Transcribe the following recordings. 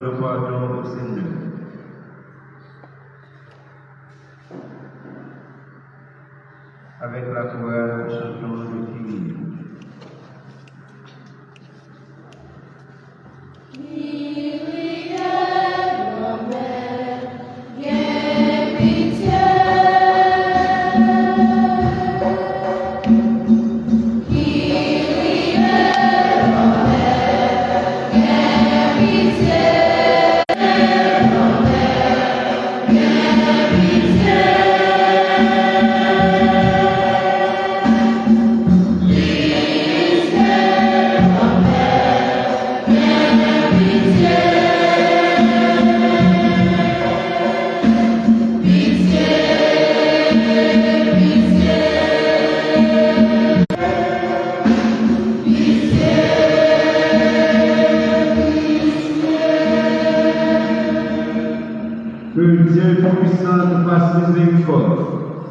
le pardon au Seigneur. Avec la chorale, chantons le Kyrie.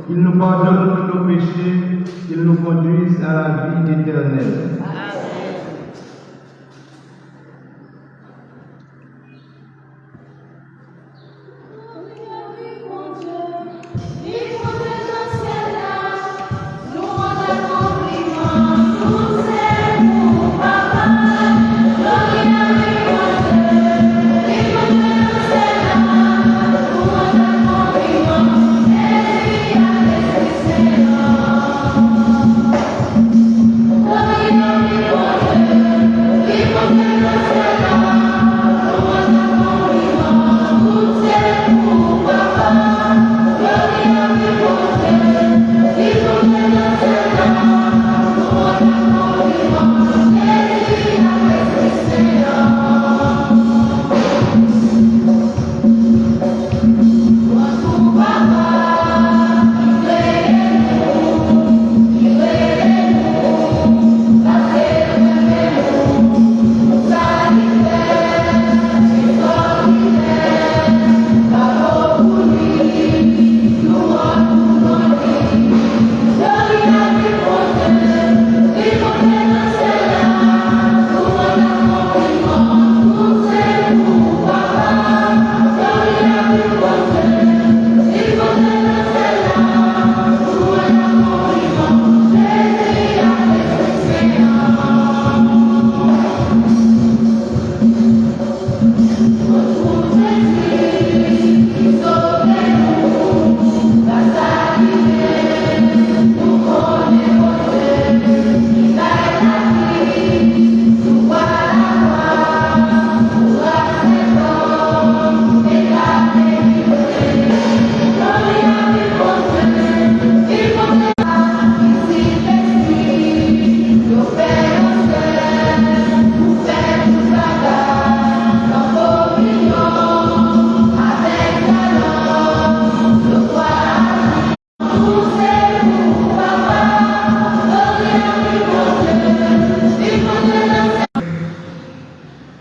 Il nous pardonne tous nos péchés, qu'il nous conduise à la vie éternelle.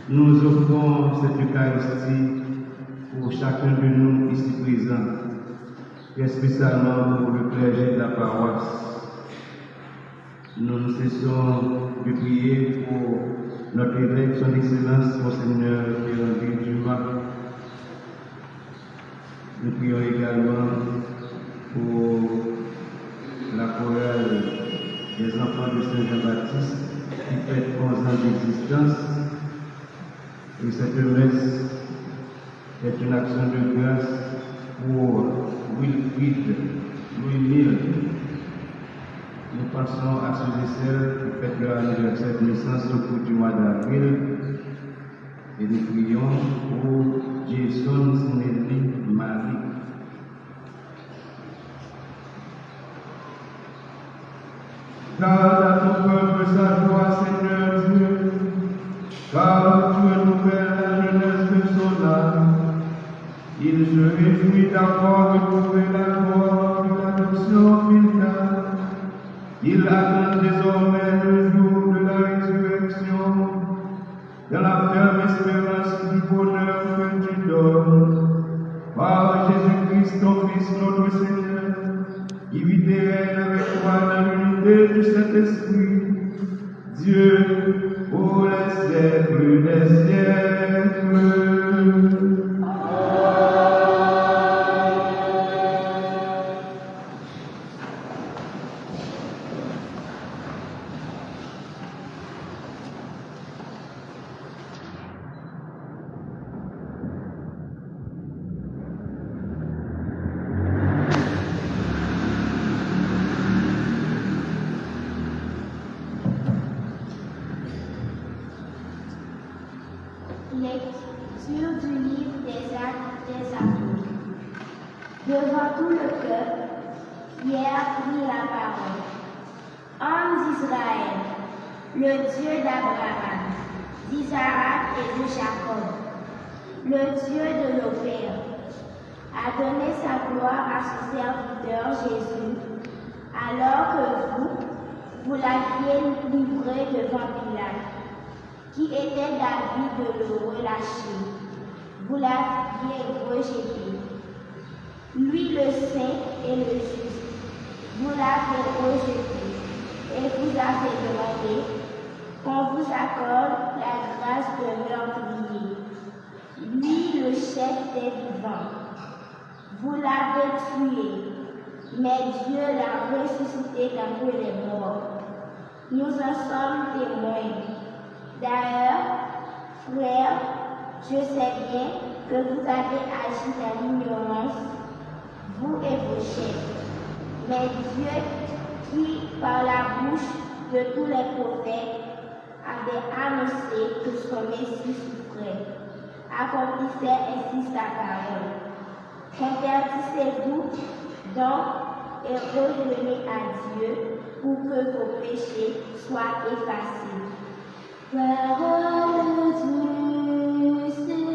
Nous offrons cette Eucharistie pour chacun de nous ici présent, et spécialement pour le clergé de la paroisse. Nous ne cessons de prier pour notre évêque, son Excellence, Monseigneur Pierre-Henri Dumas. Nous prions également pour la chorale des enfants de Saint-Jean-Baptiste qui fête 11 ans d'existence. Et cette messe est une action de grâce pour Wilfried Louis-Mille. Nous pensons à ceux et celles qui fêtent leur anniversaire de naissance au cours du mois d'avril. Et nous prions pour Jason Snelly Marie. Garde à ton peuple sa joie, Seigneur Dieu, car tu renouvelles la jeunesse de son âme. Il se réjouit d'avoir retrouvé la gloire de l'adoption finale. Il attend désormais le jour de la résurrection, dans la ferme espérance du bonheur que tu donnes. Par Jésus-Christ, ton Fils, notre Seigneur, qui vit et règne avec toi dans l'unité du Saint-Esprit, Dieu, pour les siècles des siècles. Lecture du livre des Actes des Apôtres. Devant tout le peuple, Pierre prit la parole. Hommes d'Israël, le Dieu d'Abraham, d'Isaac et de Jacob, le Dieu de nos pères, a donné sa gloire à son serviteur Jésus, alors que vous l'aviez livré devant Pilate, qui était d'avis de le relâcher. Vous l'aviez rejeté. Lui le saint et le juste, vous l'avez rejeté et vous avez demandé qu'on vous accorde la grâce de meurtrier. Lui le chef des vivants, vous l'avez tué, mais Dieu l'a ressuscité d'entre les morts. Nous en sommes témoins. D'ailleurs, frères, je sais bien que vous avez agi dans l'ignorance, vous et vos chefs. Mais Dieu, qui, par la bouche de tous les prophètes, avait annoncé que son Messie souffrait, accomplissait ainsi sa parole. Convertissez-vous donc et revenez à Dieu pour que vos péchés soient effacés. Parole du Seigneur.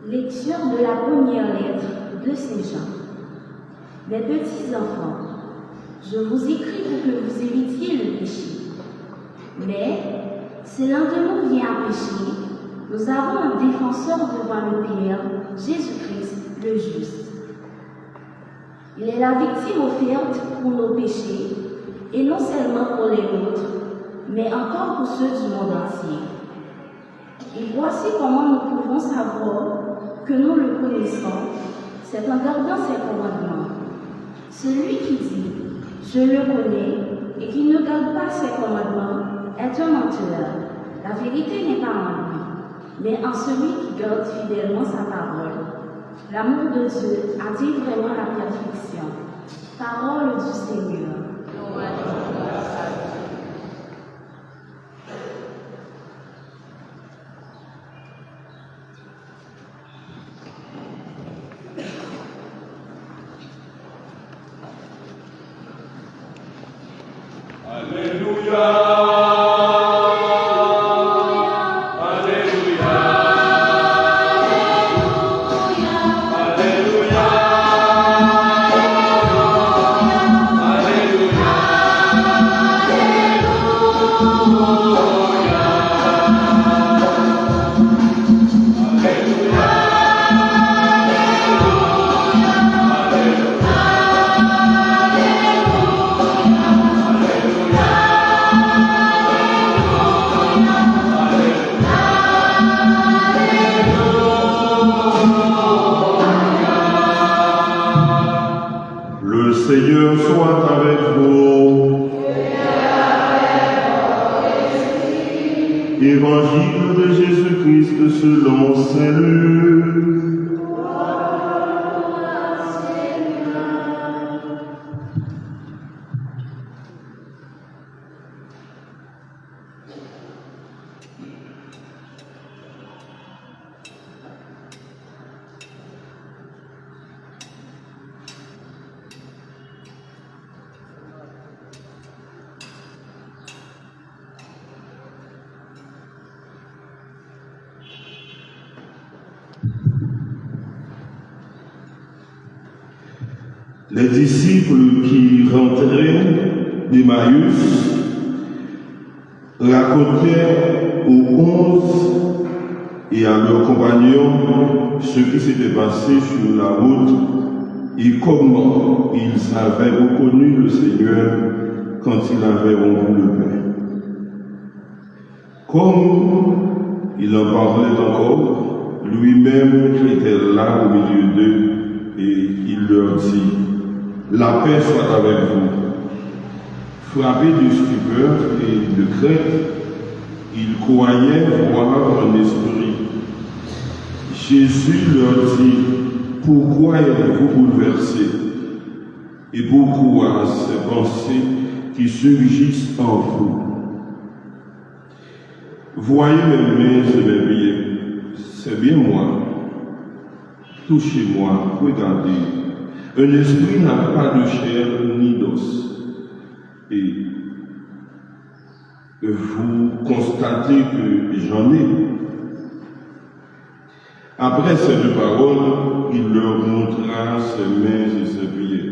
Lecture de la première lettre de Saint Jean. Mes petits enfants, je vous écris pour que vous évitiez le péché. Mais si l'un de nous vient à pécher, nous avons un défenseur devant le Père, Jésus-Christ le juste. Il est la victime offerte pour nos péchés, et non seulement pour les nôtres, mais encore pour ceux du monde entier. Et voici comment nous pouvons savoir que nous le connaissons, c'est en gardant ses commandements. Celui qui dit « Je le connais » et qui ne garde pas ses commandements est un menteur. La vérité n'est pas en lui, mais en celui qui garde fidèlement sa parole. L'amour de Dieu attire vraiment la perfection. Parole du Seigneur. Alléluia. Évangile de Jésus-Christ selon saint Luc. Les disciples qui rentraient d'Emmaüs racontèrent aux 11 et à leurs compagnons ce qui s'était passé sur la route et comment ils avaient reconnu le Seigneur quand il avait rompu le pain. Comme il en parlait encore, lui-même était là au milieu d'eux et il leur dit: la paix soit avec vous. Frappés de stupeur et de crainte, ils croyaient voir un esprit. Jésus leur dit: pourquoi êtes-vous bouleversés? Et pourquoi ces pensées qui surgissent en vous? Voyez mes mains et mes pieds, c'est bien moi. Touchez-moi, regardez. Un esprit n'a pas de chair ni d'os. Et vous constatez que j'en ai. Après ces deux paroles, il leur montra ses mains et ses pieds.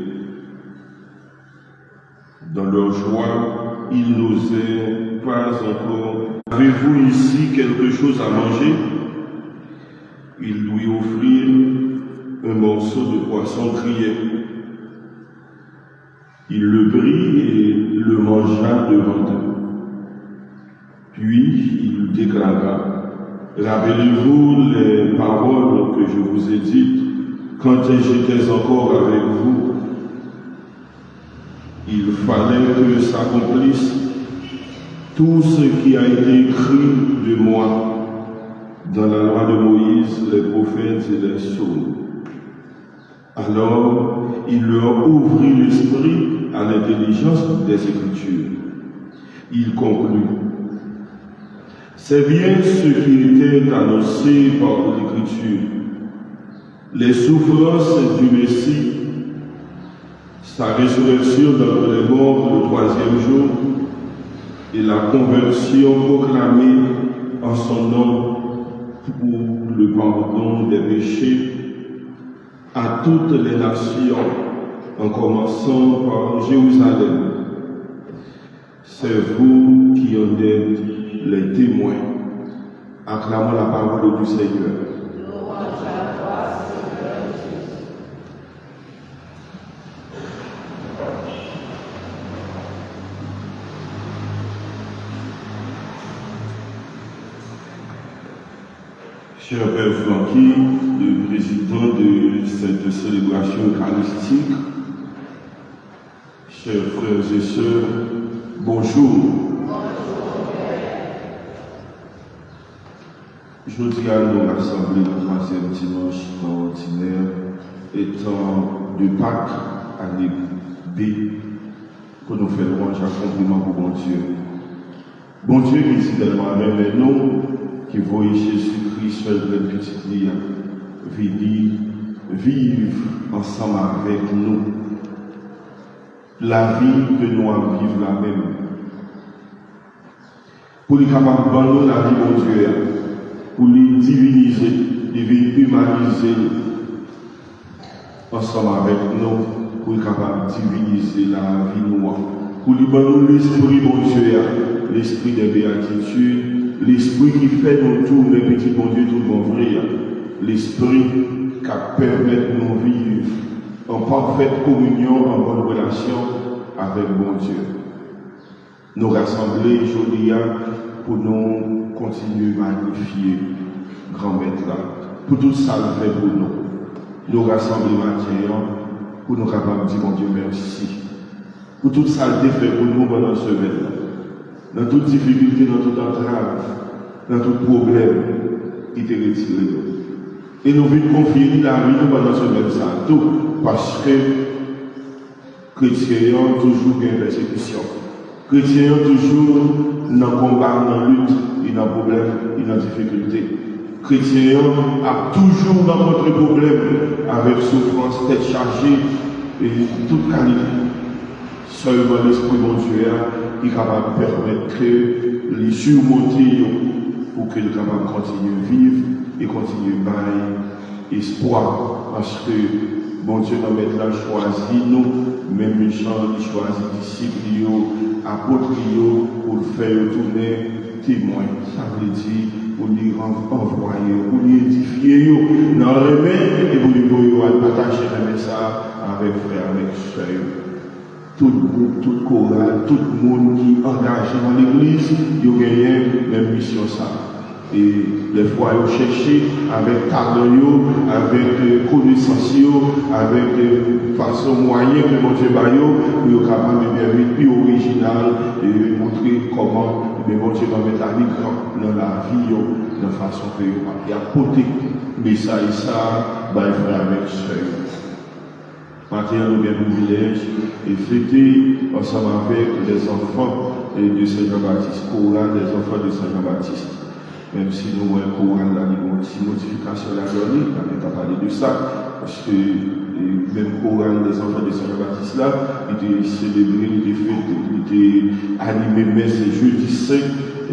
Dans leur joie, ils n'osaient pas encore. Avez-vous ici quelque chose à manger? Ils lui offrirent un morceau de poisson grillé. Il le prit et le mangea devant eux. Puis il déclara: rappelez-vous les paroles que je vous ai dites quand j'étais encore avec vous. Il fallait que s'accomplisse tout ce qui a été écrit de moi dans la loi de Moïse, les prophètes et les psaumes. Alors, il leur ouvrit l'esprit à l'intelligence des Écritures. Il conclut: c'est bien ce qui était annoncé par l'Écriture, les souffrances du Messie, sa résurrection d'entre les morts le troisième jour et la conversion proclamée en son nom pour le pardon des péchés à toutes les nations, en commençant par Jérusalem. C'est vous qui en êtes les témoins. Acclamons la parole du Seigneur. Cher Père Francky, le président de cette célébration eucharistique, chers frères et sœurs, bonjour. Je dis à nous rassembler le troisième dimanche ordinaire, étant de Pâques, année B, que nous faisons chaque compliment pour bon Dieu. Bon Dieu qui dit tellement même nous, qui voyez Jésus-Christ seul de petite vie, vivre ensemble avec nous. La vie que nous avons vivre la même. Pour les capables de nous la vie, mon Dieu, pour les diviniser, les humaniser ensemble avec nous, pour les capables de diviniser la vie noire. Pour les donner l'esprit, mon Dieu, l'esprit des béatitudes. L'esprit qui fait nous tourner, petit bon Dieu, tout le monde vrai. L'esprit qui permet de nous vivre en parfaite communion, en bonne relation avec bon Dieu. Nous rassembler aujourd'hui pour nous continuer à magnifier grand maître là. Pour tout ça, le fait pour nous. Nous rassembler maintenant pour nous capables de dire mon Dieu merci. Pour tout ça, le fait pour nous pendant ce semaine. Dans toute difficulté, dans toute entrave, dans tout problème qui te retiré. Et nous voulons confier la vie pendant ce même ça, tout, parce que les chrétiens ont toujours une persécution. Les chrétiens ont toujours un combat, une lutte, une problème, une difficulté. Les chrétiens ont toujours rencontré des problèmes avec souffrance, tête chargée et toute qualité. Seulement l'Esprit de Dieu est capable de permettre que les surmonter pour qu'ils soient capables de continuer à vivre et continuer à bailler espoir. Parce que bon Dieu nous met là choisi nous, même méchants, il choisit disciples, apôtres pour faire tourner témoins. Ça veut dire pour les envoyer, pour les édifier dans les mains et pour les partager le message avec frères, avec soeurs. Tout groupe, toute chorale, tout le monde qui est engagé dans l'église, il a gagné la même mission ça. Et les fois, ils cherché avec talent, avec connaissance, avec façon moyenne que mon Dieu va pour être capable de bien plus original et montrer comment mon Dieu va mettre à l'écran dans la vie, de la façon que il y a porté le message ça, frère avec soeur. Maintenant, nous avons un privilège et fêter ensemble avec les enfants de Saint-Jean-Baptiste, chorale des enfants de Saint-Jean-Baptiste. Même si nous avons un chorale là, nous avons une modification à la journée, on n'a pas parlé de ça, parce que même chorale des enfants de Saint-Jean-Baptiste là, il était célébré, il était fait, il était animé, mais c'est jeudi 5,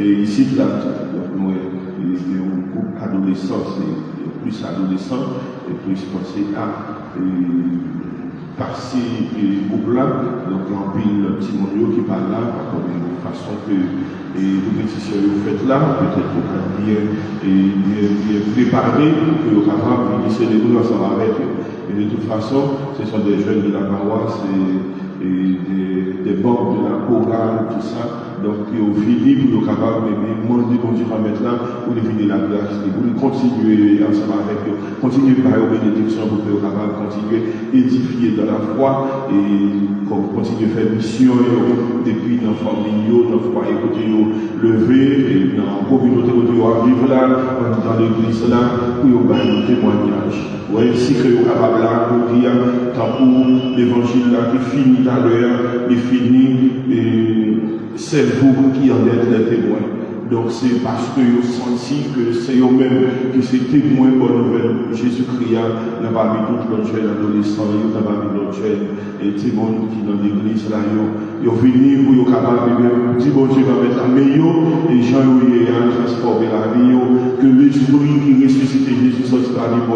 et ici là, donc nous avons un groupe adolescent, c'est plus adolescent, et plus pensé à passer le groupe là, donc en pile le petit monde qui parle là, de façon que les répétitions que vous faites là, peut-être que vous bien préparé pour que vous puissiez célébrer ensemble avec eux. Et de toute façon, ce sont des jeunes de la paroisse et des membres de la chorale, tout ça. Donc, au fini, pour nous capables de demander qu'on va mettre là, pour les vider la place, et pour continuer ensemble avec eux, continuer par la bénédiction pour que nous capables de continuer à édifier dans la foi et continuer à faire mission depuis dans la famille, dans le foyer, côté lever, et dans la communauté, côté vivre là, dans l'église là, pour nous faire nos témoignages. Oui, si que nous sommes capables là, pour dire, tant pour l'évangile là qui finit à l'heure, il finit, c'est vous qui en êtes les témoins. Donc c'est parce que vous senti que c'est eux-mêmes qui sont témoins de bonne nouvelle. Jésus-Christ n'a pas mis toute l'autre jeune adolescent, il n'a pas mis l'autre jeune et témoins qui dans l'église là, ils ont venu pour être capables de dire bon Dieu va mettre la meilleure et Jean a transformé la vie, que l'esprit qui ressuscite Jésus sorti de la vie,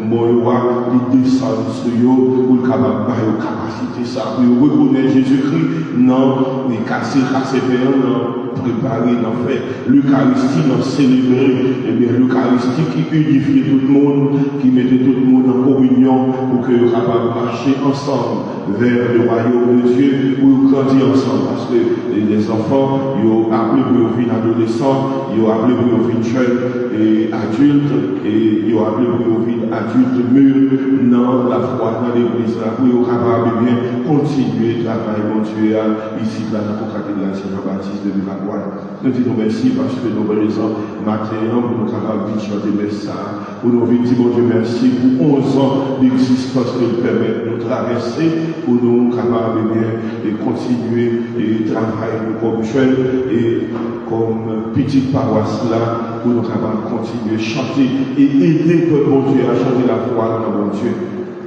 moi, il descend sur eux pour être capable de capacité ça, pour reconnaître Jésus-Christ, non, il casser père, non, préparer, non, faire l'Eucharistie, non, célébrer, et bien l'Eucharistie qui unifie tout le monde, qui mettait tout le monde en communion pour que nous capables de marcher ensemble vers le royaume de Dieu, pour grandir ensemble, parce que les enfants, ils ont appelé pour venir adolescents, ils ont appelé pour venir jeunes et adultes, et ils ont appelé pour venir adultes mûrs dans la foi, dans l'église, là, pour être capable de bien continuer le travail, mon Dieu, ici, dans la cathédrale Saint-Jean-Baptiste de Villagouane. Nous disons merci parce que nous voulons matin pour nous capables de chanter message, pour nous dire, mon Dieu, merci pour 11 ans d'existence qui nous permet de nous traverser, pour nous capables de continuer et travailler comme jeunes et comme petite paroisse là, pour nous capables de continuer à chanter et aider le bon Dieu à chanter la foi dans mon Dieu.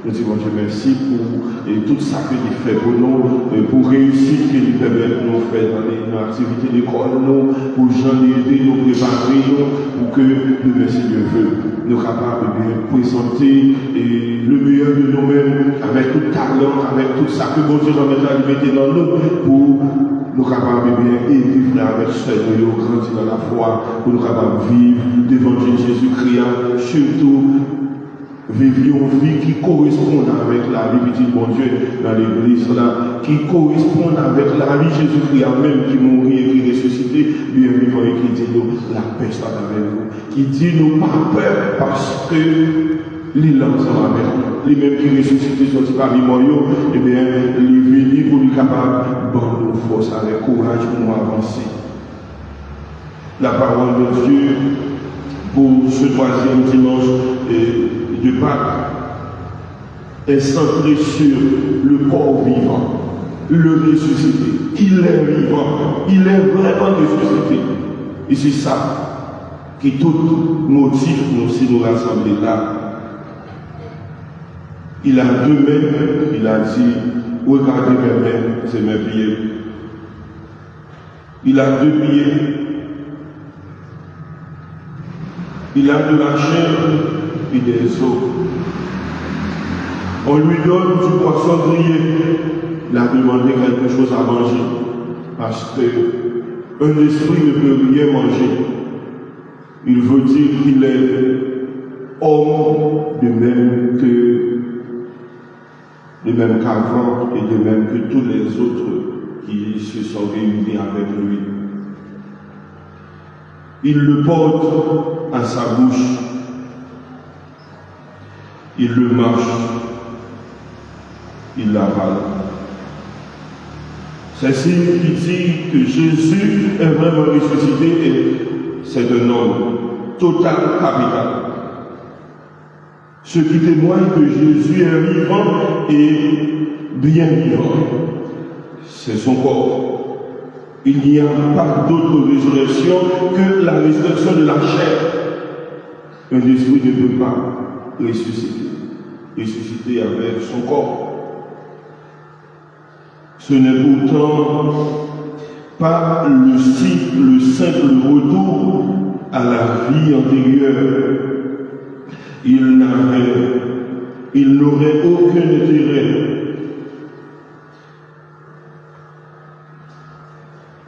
Nous disons Dieu merci pour tout ça que tu fais pour nous, pour réussir que nous permet de nous faire dans les activités d'école, pour gens aider, nous préparer, pour que le Seigneur veut. Nous sommes capables de présenter le meilleur de nous-mêmes, avec tout talent, avec tout ça que mon Dieu va mettre à mettre dans nous, pour nous capables de bien aider frères avec soeur, nous grandir dans la foi, pour nous capables de vivre l'évangile Jésus-Christ, surtout vivre une vie qui correspond avec la vie du bon Dieu dans l'église là, qui correspond avec la vie Jésus-Christ même qui mourit et qui ressuscité, bien vivant et qui dit nous la paix soit avec vous, qui dit nous pas peur parce que l'île ensemble avec nous, lui-même qui ressuscité sorti parmi moi, et bien il est venu pour lui capable de nous force avec courage pour nous avancer. la parole de Dieu pour ce troisième dimanche de Pâques est centrée sur le corps vivant, le ressuscité. Il est vivant, il est vraiment ressuscité. Et c'est ça qui tout motive nous si nous rassembler là. Il a deux mains, il a dit, regardez mes mains, c'est mes pieds. Il a deux pieds. Il a de la chair et des os. On lui donne du poisson grillé. Il a demandé quelque chose à manger. Parce qu'un esprit ne peut rien manger. Il veut dire qu'il est homme de même qu'avant et de même que tous les autres qui se sont réunis avec lui. Il le porte à sa bouche. Il le marche. Il l'avale. C'est ce qui dit que Jésus est vraiment ressuscité et c'est un homme total, capital. Ce qui témoigne que Jésus est vivant et bien vivant, c'est son corps. Il n'y a pas d'autre résurrection que la résurrection de la chair. Un esprit ne peut pas ressusciter avec son corps. Ce n'est pourtant pas le simple retour à la vie antérieure. Il n'aurait aucun intérêt.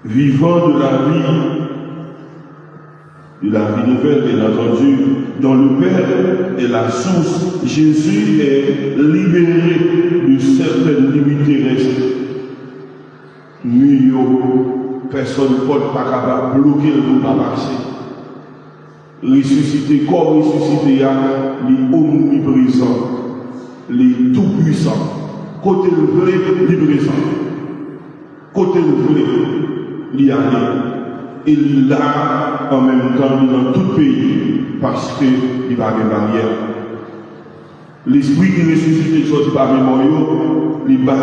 Vivant de la vie nouvelle, bien entendu, dont le Père est la source, Jésus est libéré de certaines limites terrestres. Personne ne peut pas capable de bloquer le monde à passer. Ressuscité, corps ressuscité, les omniprésents, les tout-puissants. Côté le vrai, les présents. Côté le vrai, il y a il l'a en même temps dans tout pays parce qu'il n'y a pas de barrière. L'esprit qui ressuscite sorti par mémoire, il va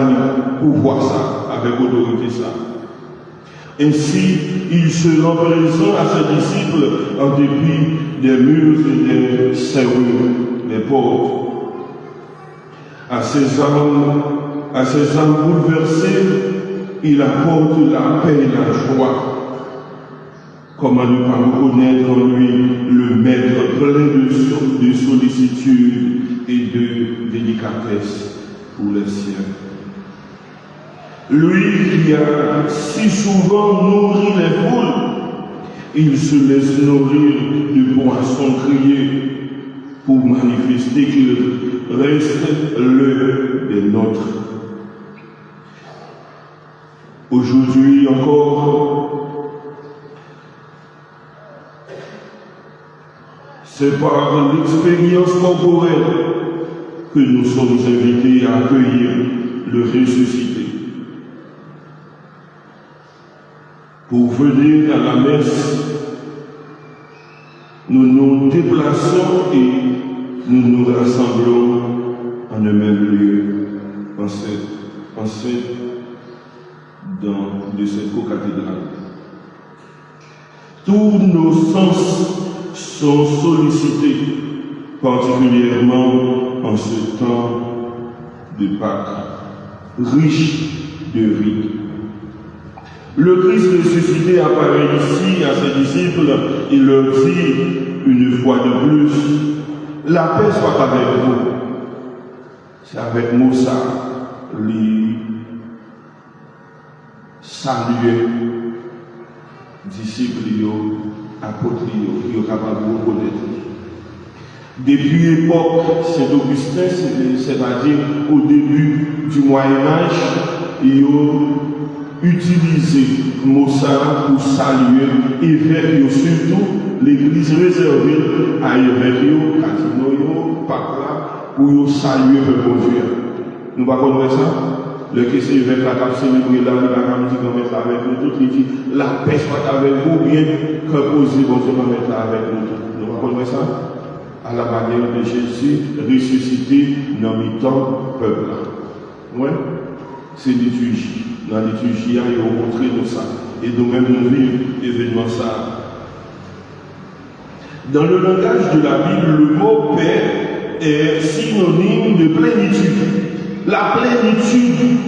pour voir ça avec autorité ça. Ainsi, il se rend présent à ses disciples en dépit des murs et des serrures, des portes. À ses âmes bouleversées, il apporte la paix et la joie. Comment ne pas reconnaître en lui le maître plein de sollicitude et de délicatesse pour les siens. Lui qui a si souvent nourri les foules, il se laisse nourrir de poissons criés pour manifester qu'il reste l'un des nôtres. Aujourd'hui encore, c'est par l'expérience corporelle que nous sommes invités à accueillir le ressuscité. Pour venir à la messe, nous nous déplaçons et nous nous rassemblons en un même lieu, en cette de cette co-cathédrale. Tous nos sens sont sollicités, particulièrement en ce temps de Pâques, riche de vie. Le Christ ressuscité apparaît ici à ses disciples, il leur dit une fois de plus, la paix soit avec vous. C'est avec nous ça, les saluer, disciples, apôtres, qui sont capables de reconnaître. Depuis l'époque Saint-Augustin, c'est-à-dire au début du Moyen-Âge, ils ont utilisé Mossara pour saluer évêques, surtout l'église réservée à évêques, cardinaux, par là, pour saluer le bon Dieu. Nous ne connaissons pas ça? Le question est avec la cap célébrer là, il va me dire qu'on met là avec nous tous, il dit la paix soit avec vous, bien que posez bon Dieu qu'on met là avec nous tous. Nous comprenons ça? À la manière de Jésus, ressuscité dans le temps peuple là. Ouais, c'est liturgie. Dans la liturgie, il a montré nous ça. Et nous-mêmes, nous vivons événement ça. Dans le langage de la Bible, le mot paix est synonyme de plénitude. La plénitude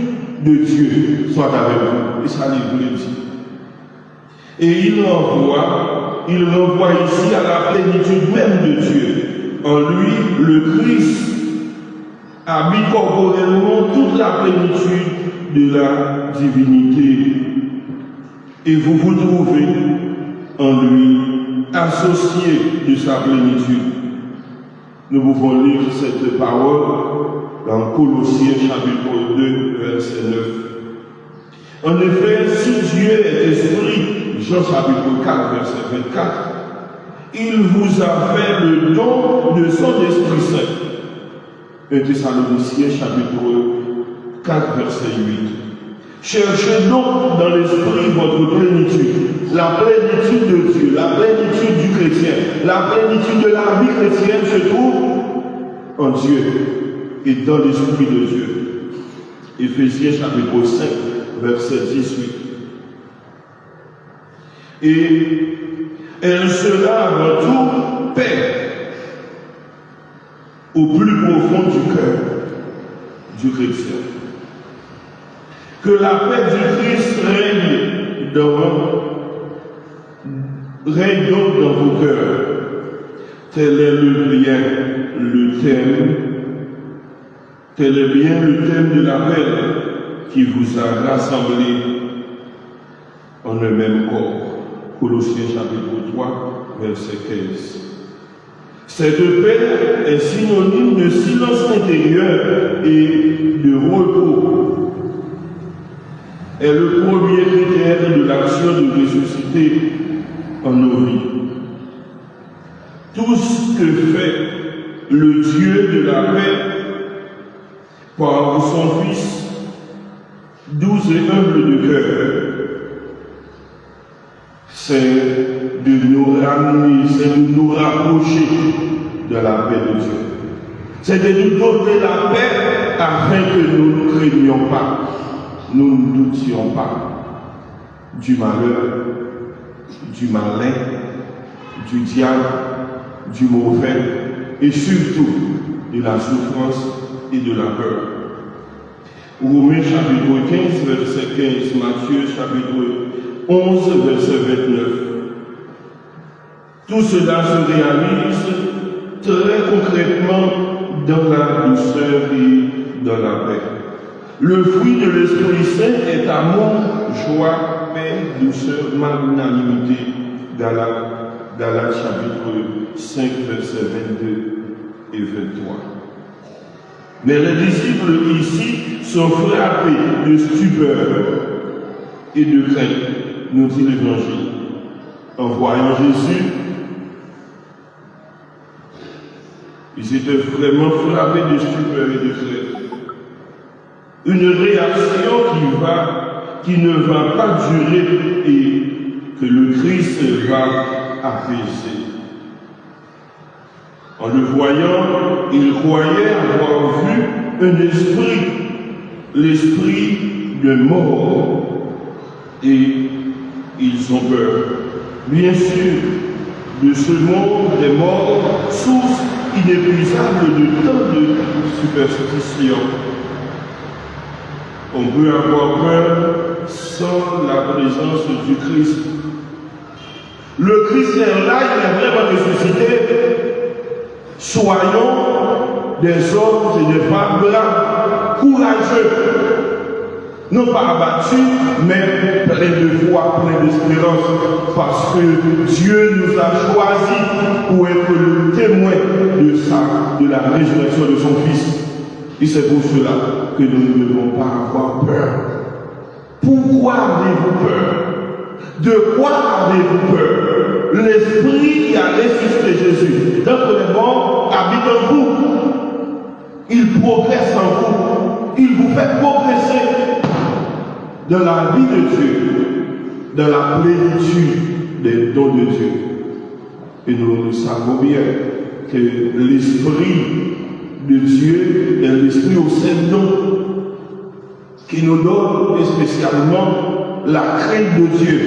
de Dieu soit avec vous. Et ça, il voulait dire. Et il renvoie ici à la plénitude même de Dieu. En lui, le Christ habite corporellement toute la plénitude de la divinité. Et vous vous trouvez en lui, associé de sa plénitude. Nous pouvons lire cette parole dans Colossiens chapitre 2, verset 9. En effet, si Dieu est esprit, Jean chapitre 4, verset 24, il vous a fait le don de son Esprit Saint. 1 Thessaloniciens chapitre 4, verset 8. Cherchez donc dans l'esprit votre plénitude, la plénitude de Dieu, la plénitude du chrétien, la plénitude de la vie chrétienne se trouve en Dieu et dans l'esprit de Dieu. Éphésiens chapitre 5, verset 18. Et elle sera avant tout paix au plus profond du cœur du chrétien. Que la paix du Christ règne donc dans vos cœurs. Tel est bien le thème de l'appel qui vous a rassemblés en un même corps. Colossiens chapitre 3, verset 15. Cette paix est synonyme de silence intérieur et de repos. Est le premier critère de l'action de ressusciter en nos vies. Tout ce que fait le Dieu de la paix par son Fils, doux et humble de cœur, c'est de nous ramener, c'est de nous rapprocher de la paix de Dieu. C'est de nous donner la paix afin que nous ne craignions pas, nous ne doutions pas du malheur, du malin, du diable, du mauvais et surtout de la souffrance et de la peur. Romains chapitre 15, verset 15, Matthieu chapitre 11, verset 29. Tout cela se réalise très concrètement dans la douceur et dans la paix. Le fruit de l'Esprit Saint est amour, joie, paix, douceur, magnanimité. Galates chapitre 5, versets 22 et 23. Mais les disciples ici sont frappés de stupeur et de crainte, nous dit l'Évangile. En voyant Jésus, ils étaient vraiment frappés de stupeur et de crainte. Une réaction qui ne va pas durer et que le Christ va apaiser. En le voyant, ils croyaient avoir vu un esprit, l'esprit de mort, et ils ont peur. Bien sûr, de ce monde des morts, source inépuisable de tant de superstitions. On peut avoir peur sans la présence du Christ. Le Christ est là, il est vraiment ressuscité. Soyons des hommes et des femmes braves, courageux, non pas abattus, mais pleins de foi, pleins d'espérance, parce que Dieu nous a choisis pour être le témoin de la résurrection de son Fils. Et c'est pour cela que nous ne devons pas avoir peur. Pourquoi avez-vous peur? De quoi avez-vous peur? L'Esprit qui a ressuscité Jésus d'entre les morts habite en vous. Il progresse en vous. il vous fait progresser dans la vie de Dieu, dans la plénitude des dons de Dieu. Et nous savons bien que l'Esprit de Dieu est l'Esprit au sein de nous, qui nous donne spécialement la crainte de Dieu.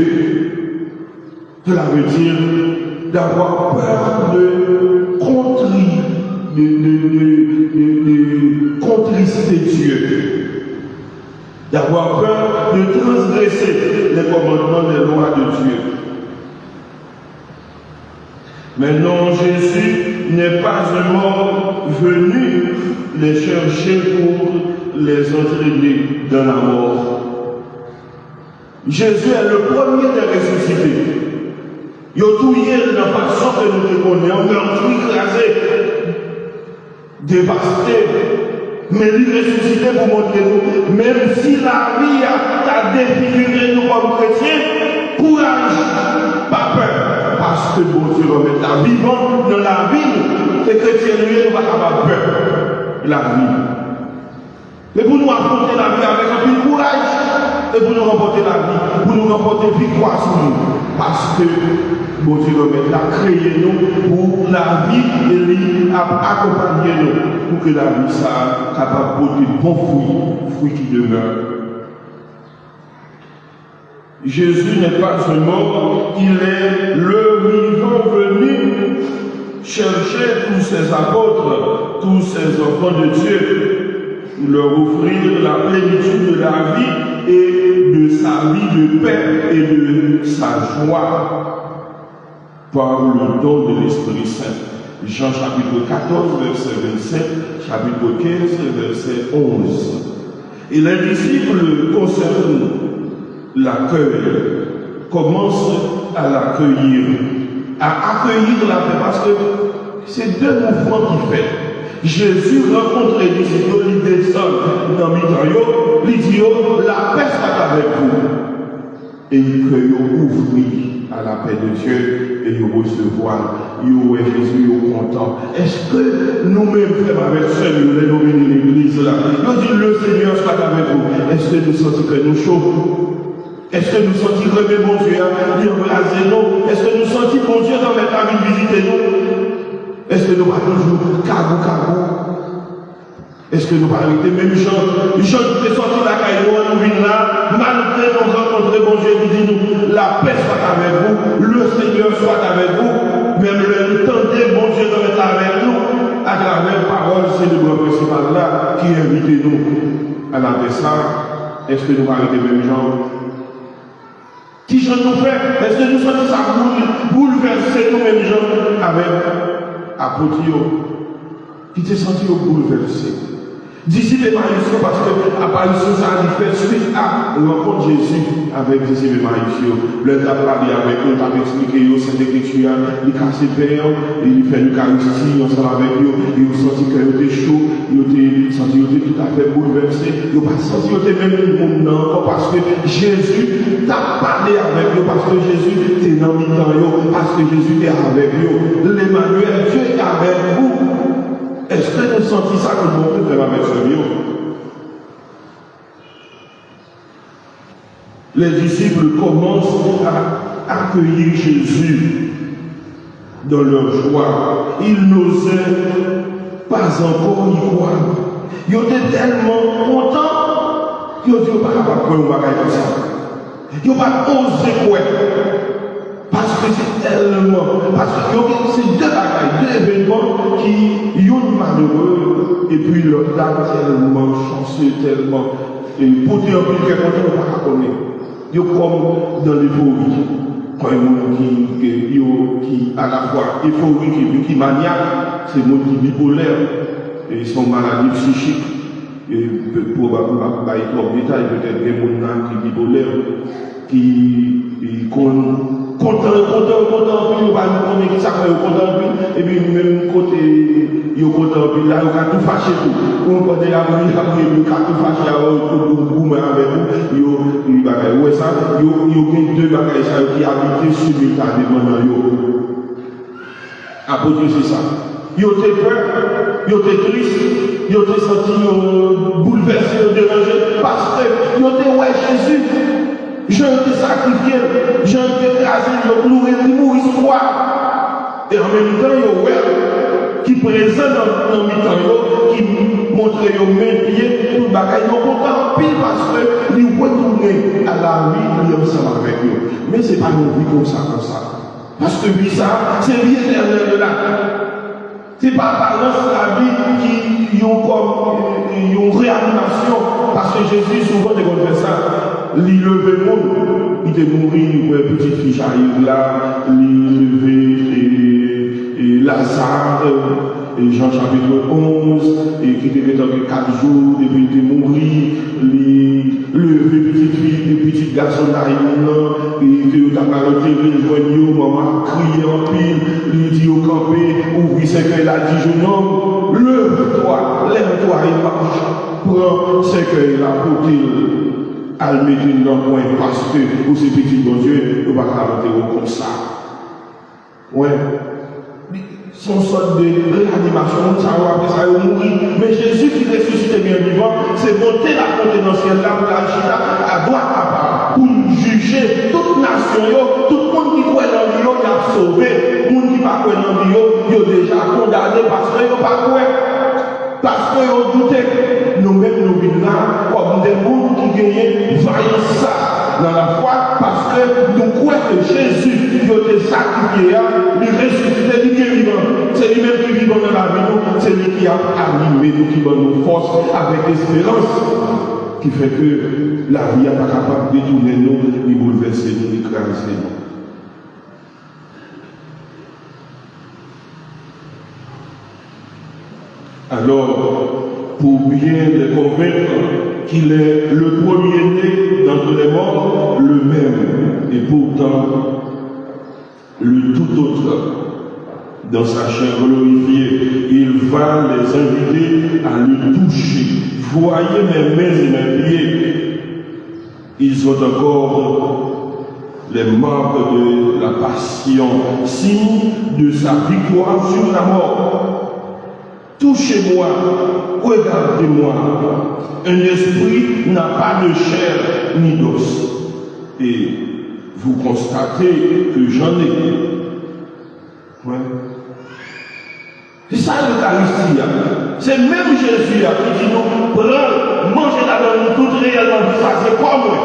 Cela veut dire d'avoir peur de contrister Dieu, d'avoir peur de transgresser les commandements des lois de Dieu. Maintenant, Jésus n'est pas seulement venu les chercher pour les entraîner dans la mort. Jésus est le premier des ressuscités. Il y a tout de la façon que nous te connaissons, meurtri, écrasé, dévasté. Mais il est ressuscité pour montrer nous, même si la vie a défiguré nous comme chrétiens, courage, pas peur, parce que bon Dieu remet la vie dans la vie, les chrétiens nous ne pas avoir peur, la vie. Mais pour nous affronter la vie avec un peu de courage, et pour nous remporter la vie, pour nous remporter victoire sur nous, parce que bon Dieu a créé nous pour la vie et il a accompagné nous pour que la vie soit capable de porter bons fruits qui demeurent. Jésus n'est pas seulement, il est le vivant venu chercher tous ses apôtres, tous ses enfants de Dieu, leur offrir la plénitude de la vie et de sa vie de paix et de sa joie par le don de l'Esprit Saint. Jean chapitre 14, verset 27, chapitre 15, verset 11. Et les disciples concernent l'accueil, commencent à l'accueillir, à accueillir la paix, parce que c'est deux mouvements qui fait. Jésus rencontre les disciples, il descend dans le milieu, il dit la paix soit avec vous. Et il peut ouvrir à la paix de Dieu et il recevoir. Il est Jésus, il est content. Est-ce que nous-mêmes, frères, avec seuls, nous allons venir l'église là? Nous dit le Seigneur soit avec vous. Est-ce que nous sentons que nous chauds? Est-ce que nous sentons que bon Dieu a embrasé nous? Est-ce que nous sentons bon Dieu dans notre avis visiter nous? Est-ce que nous pas toujours cagou? Est-ce que nous pas arrêter même gens qui sont sortis de la caillou, nous venons là, malgré nous rencontrer bon Dieu qui dit nous, la paix soit avec vous, le Seigneur soit avec vous, même le temps de bon Dieu de mettre avec nous, à travers la parole célèbre principale là, qui invite nous à la paix ça. Est-ce que nous pas arrêter même gens? Qui gens nous fait? Est-ce que nous sommes ça bouleverser nous-mêmes gens avec apôtres qui te senti bouleversé? Disciples Emmaüs, parce que l'apparition ça a fait suite à rencontre Jésus avec disciples Emmaüs. L'un a parlé avec eux, il a expliqué aux Saintes Écritures, il a cassé père, il fait l'Eucharistie ensemble avec eux, il a senti qu'il était chaud, il a senti qu'il était tout à fait bouleversé, il n'a pas senti qu'il était même le monde encore parce que Jésus t'a parlé avec eux, parce que Jésus était dans le temps, parce que Jésus est avec eux. L'Emmanuel, Dieu est avec vous. Est-ce que nous sentons ça que nous pouvons faire avec ce lieu? Les disciples commencent à accueillir Jésus dans leur joie. Ils n'osaient pas encore y croire. Ils étaient tellement contents qu'ils n'ont pas capable de faire comme ça. Ils n'ont pas osé quoi. Parce que c'est tellement, parce que c'est deux bagailles, deux événements qui sont malheureux, et puis l'autre dame tellement chanceux, tellement, et pour dire un peu qu'il ne peut pas connaître. Ils sont comme dans l'euphorie. Quand il y a des gens qui, à la fois euphorique et qui maniaque, c'est des gens qui bipolaires, et ils sont maladies psychiques. Et probablement, il y a des détails, peut-être des gens qui bipolaires, qui content, puis on va nous connaître qui ça fait content, et puis même côté, il y a content, puis là, il y a tout fâché tout. On peut dire, il y a tout fâché, il y a avec vous, il y a deux bagages qui habitent simultanément dans eux. Apôtre, c'est ça. Il y a peur, il y a triste, ils ont senti bouleversés, dérangés, parce que ils ont ouais Jésus, j'ai été sacrifié, j'ai été écrasé, ils ont loué, ils mourent, et en même temps, ils ont ouais, qui présent dans le mi-temps, qui montre aux mains, pieds, tout le bagage, ils sont contents pile parce que ils retournent à la vie, ils ensemble avec eux. Mais ce n'est pas une vie comme ça. Parce que vie ça, c'est vie éternelle de là. Ce n'est pas par la vie qui ont comme une réanimation. Parce que Jésus, souvent, quand il fait ça, il levait le monde. Il était mort, une petite fille arrive là, il levait et Lazare, et Jean chapitre 11, et qui devait être 4 jours, depuis qu'il était mort, il levait petite fille, des petits garçons d'Aïna, et que tu as parlé, il joignait, maman criait en pile, il dit au campé, ouvre ses cueils, il a dit, jeune homme, lève-toi, et marche, prends ses cueils, la beauté, à le mettre dans le coin, parce que pour ces petits bon Dieu, on va parler comme ça. Ouais. Son sorte de réanimation, ça va après ça, il mourir. Mais Jésus qui ressuscite bien vivant, c'est monter la contenance là pour la chita à droite à part, pour juger toute nation, tout le monde qui croit dans lui, il a sauvé. Le monde qui ne croit pas dans lui, il est déjà condamné parce qu'il n'a pas cru. Parce qu'il a douté. Nous-mêmes, nous vivons là comme des mondes qui gagnent vaillance ça dans la foi parce que nous croyons que Jésus, il a été sacrifié, il est ressuscité, il est vivant. C'est lui-même qui vit dans la vie, c'est lui qui a animé nous, qui donne nos forces avec espérance, qui fait que la vie n'est pas capable de détourner nous, de bouleverser nous, d'écraser nous. Alors, pour bien les convaincre qu'il est le premier-né d'entre les morts, le même, et pourtant le tout autre, dans sa chair glorifiée, il va les inviter à le toucher. Voyez mes mains et mes pieds, ils ont encore les marques de la passion, signe de sa victoire sur la mort. Touchez-moi, regardez-moi. Un esprit n'a pas de chair ni d'os. Et vous constatez que j'en ai. Ouais. C'est ça l'Eucharistie. C'est même Jésus qui dit nous, prends, mangez la dans nous toutes, réellement, ça c'est quoi moi.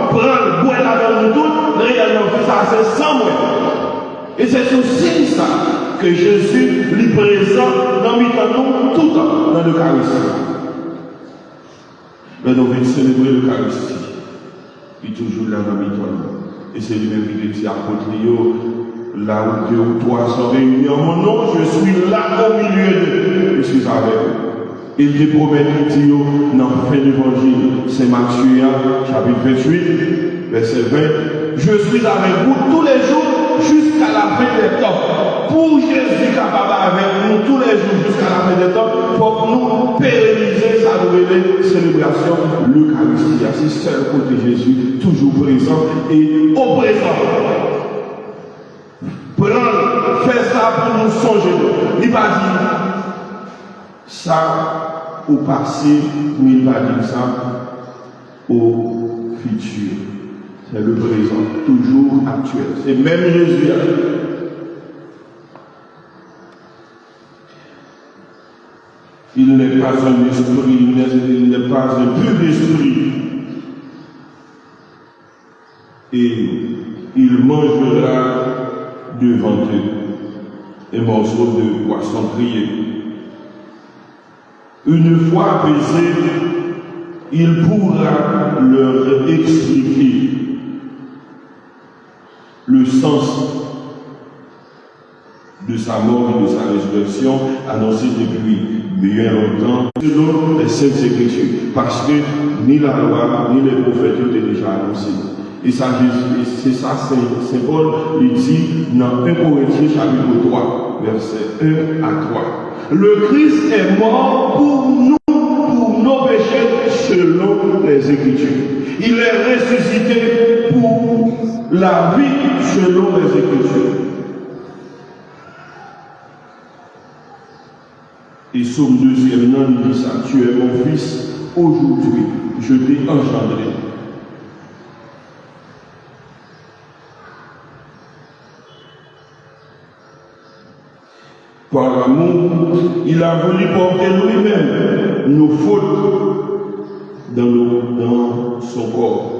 Prends, bois la dans nous toutes, réellement, ça c'est sans moi. Et c'est aussi ça que Jésus lui présente dans nous tout le temps dans l'Eucharistie. Mais nous venons célébrer l'Eucharistie. Il est toujours là dans nous. Et c'est lui-même qui dit à l'apôtre, là où 2 ou 3 sont réunis en mon nom, je suis là au milieu d'eux. Je suis avec eux. Il dit promet qu'il dit dans la fin de l'évangile, c'est Matthieu chapitre 28, verset 20. Je suis avec vous tous les jours jusqu'à la fin des temps. Pour Jésus capable avec nous tous les jours jusqu'à la fin des temps, pour nous pérenniser sa nouvelle célébration, l'Eucharistie. C'est seul côté Jésus, toujours présent et au présent. Prendre, faire ça pour nous songer. Il va dire ça au passé, mais il va dire ça au futur. C'est le présent, toujours actuel. C'est même Jésus. Il n'est pas un esprit, il n'est pas un pur esprit. Et il mangera devant eux un morceau de poisson grillé. Une fois apaisé, il pourra leur expliquer le sens de sa mort et de sa résurrection annoncée depuis bien longtemps selon les Saintes Écritures. Parce que ni la loi, ni les prophètes étaient déjà annoncés. Et ça, c'est ça, Saint Paul il dit dans 1 Corinthiens chapitre 3, verset 1 à 3. Le Christ est mort pour nous, pour nos péchés, selon les Écritures. Il est ressuscité pour la vie, selon les Écritures. Et Psaume 2e, non, il dit ça, tu es mon fils, aujourd'hui, je t'ai engendré. Par l'amour, il a voulu porter lui-même nos fautes dans son corps.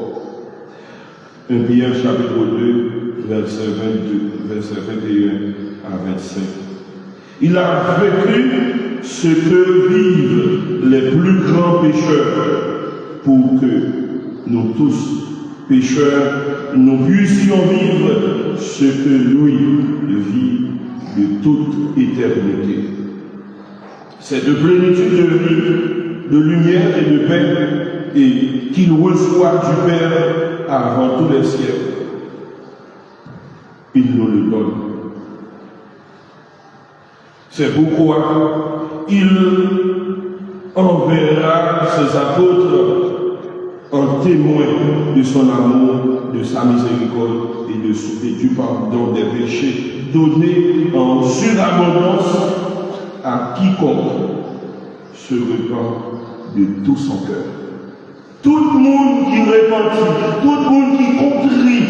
1 Pierre chapitre 2, verset 21 à 25. Il a vécu ce que vivent les plus grands pécheurs pour que nous tous, pécheurs, nous puissions vivre ce que lui vit de toute éternité. Cette plénitude de vie, de lumière et de paix, et qu'il reçoit du Père avant tous les siècles. Il nous le donne. C'est pourquoi il enverra ses apôtres en témoin de son amour, de sa miséricorde et du pardon des péchés, donné en surabondance à quiconque se repent de tout son cœur. Tout le monde qui repentit, tout le monde qui contrit,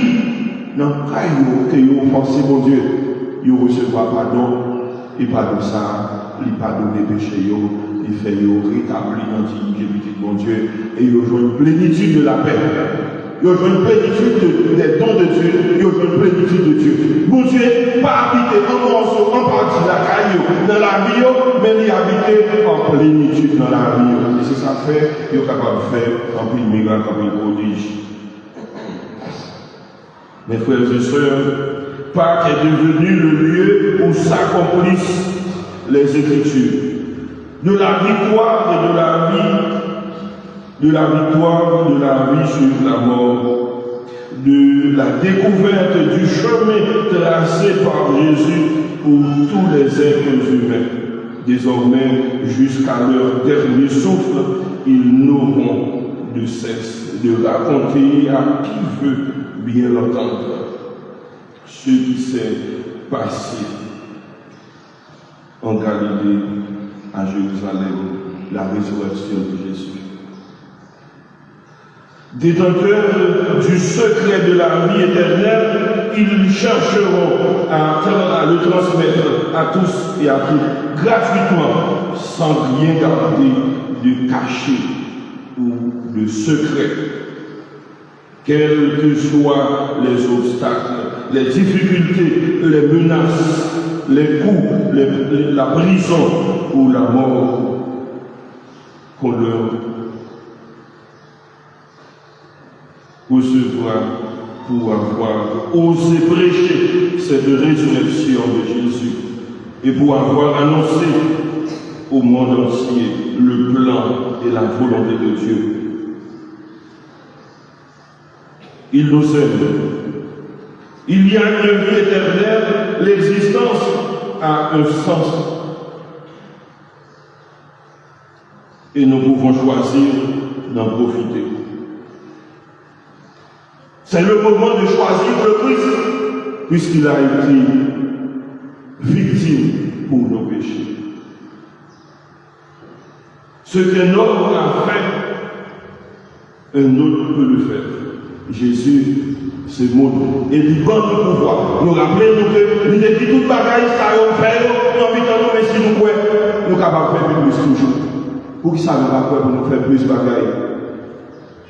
dans le cas que vous pensez, mon Dieu, vous recevra pardon, et pardon ça, il pardonne les péchés, il fait rétablir l'antiquité de mon Dieu, et il rejoint une plénitude de la paix. Il rejoint une plénitude des dons de Dieu, il rejoint une plénitude de Dieu. Mon Dieu, pas habiter en morceau, en partie de la caillou, dans la vie, mais il habiter en plénitude dans la vie. Et c'est ça fait, il est capable de faire en plus de miracle, en plus de prodige. Mes frères et sœurs, Pâques est devenu le lieu où s'accomplissent les Écritures. De la victoire et de la vie sur la mort, de la découverte du chemin tracé par Jésus pour tous les êtres humains. Désormais, jusqu'à leur dernier souffle, ils n'auront de cesse de raconter à qui veut bien l'entendre ce qui s'est passé en Galilée, à Jérusalem, la résurrection de Jésus. Détenteurs du secret de la vie éternelle, ils chercheront à le transmettre à tous et à toutes, gratuitement, sans rien garder de caché ou de secret. Quels que soient les obstacles, les difficultés, les menaces, les coups, la prison ou la mort qu'on leur recevra pour avoir osé prêcher cette résurrection de Jésus et pour avoir annoncé au monde entier le plan et la volonté de Dieu. Il nous aime. Il y a une vie éternelle, l'existence a un sens. Et nous pouvons choisir d'en profiter. C'est le moment de choisir le Christ, puisqu'il a été victime pour nos péchés. Ce qu'un homme a fait, un autre peut le faire. Jésus se montre et il prend le pouvoir. Nous rappelons que nous avons dit toute bagaille, ça a fait, nous invitons nous, mais si nous pouvons, nous sommes capables de faire plus toujours. Pour qui ça nous va pour nous faire plus de bagaille?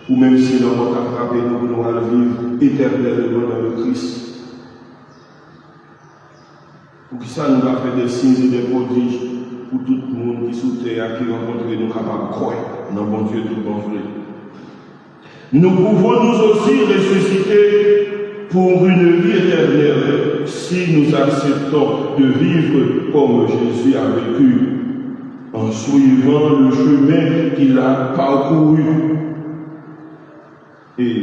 Ou même si nous avons frappé, nous allons vivre éternellement dans le Christ. Pour qui ça nous va faire des signes et des prodiges pour tout le monde qui sous terre, qui rencontre nous capables de croire dans bon Dieu tout bon vrai. Nous pouvons nous aussi ressusciter pour une vie éternelle si nous acceptons de vivre comme Jésus a vécu en suivant le chemin qu'il a parcouru et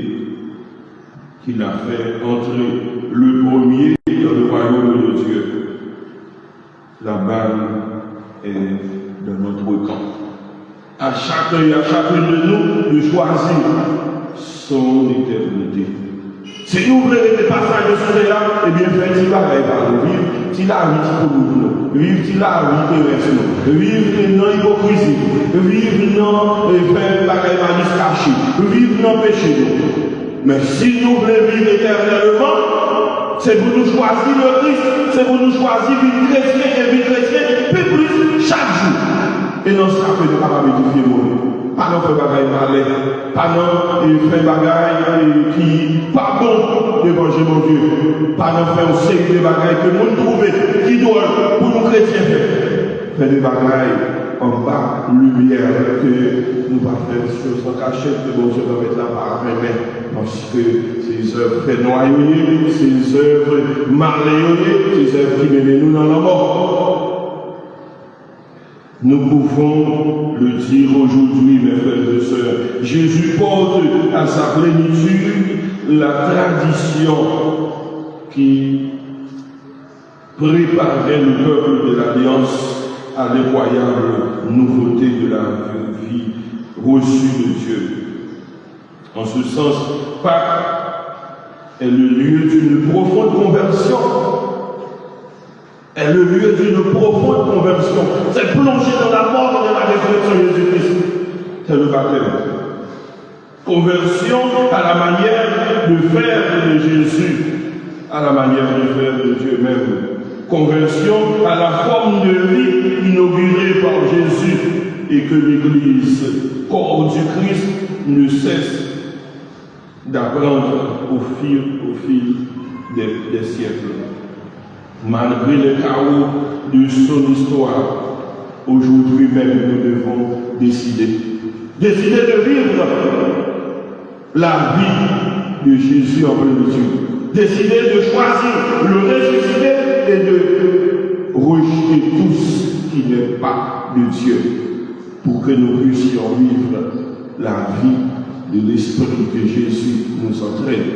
qu'il a fait entrer le premier dans le royaume de Dieu. La balle est dans notre camp. À chacun et à chacune de nous de choisir son éternité. Si nous voulons des passages de ce là, eh bien, faites il va vivre, il a envie de nous, vivre, il a envie de rester, vivre dans l'hypocrisie, vivre dans faire bagaille malice cachée, vivre dans le péché. Mais si nous voulons vivre éternellement, c'est pour nous choisir le Christ, c'est pour nous choisir vie chrétien et vie chrétien, plus chaque jour. Et non, ça que nous sommes capables de vivre. Pas non faire bagaille malais, pas non faire bagaille qui pas bon devant mon Dieu, pas non faire une série de bagailles que nous trouvons qui doivent pour nous chrétiens faire des bagailles en bas lumière que nous pas faire des choses en cachette que bon Dieu va mettre là par main parce que ces œuvres fait noyer, ces œuvres malléolées, ces œuvres qui mènent nous dans la mort. Nous pouvons le dire aujourd'hui, mes frères et sœurs. Jésus porte à sa plénitude la tradition qui préparait le peuple de l'Alliance à l'incroyable nouveauté de la vie reçue de Dieu. En ce sens, Pâques est le lieu d'une profonde conversion. Est le lieu d'une profonde conversion. C'est plonger dans la mort et dans la résurrection de Jésus-Christ. C'est le baptême. Conversion à la manière de faire de Jésus, à la manière de faire de Dieu même. Conversion à la forme de vie inaugurée par Jésus et que l'Église, corps du Christ, ne cesse d'apprendre au fil des siècles. Malgré le chaos de son histoire, aujourd'hui même nous devons décider de vivre la vie de Jésus en plénitude, décider de choisir le ressusciter et de rejeter tout ce qui n'est pas de Dieu pour que nous puissions vivre la vie de l'Esprit que Jésus nous entraîne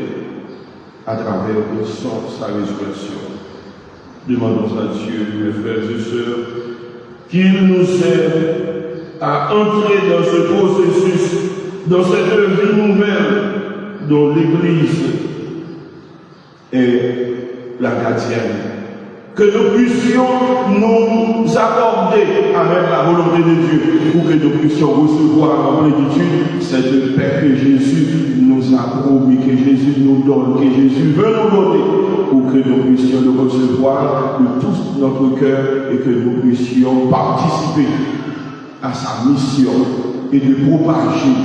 à travers sa résurrection. Demandons à Dieu, mes frères et sœurs, qu'il nous aide à entrer dans ce processus, dans cette vie nouvelle dont l'Église est la gardienne. Que nous puissions nous accorder avec la volonté de Dieu pour que nous puissions recevoir en plénitude cette paix que Jésus nous a promis, que Jésus nous donne, que Jésus veut nous donner, pour que nous puissions le recevoir de tout notre cœur et que nous puissions participer à sa mission et de propager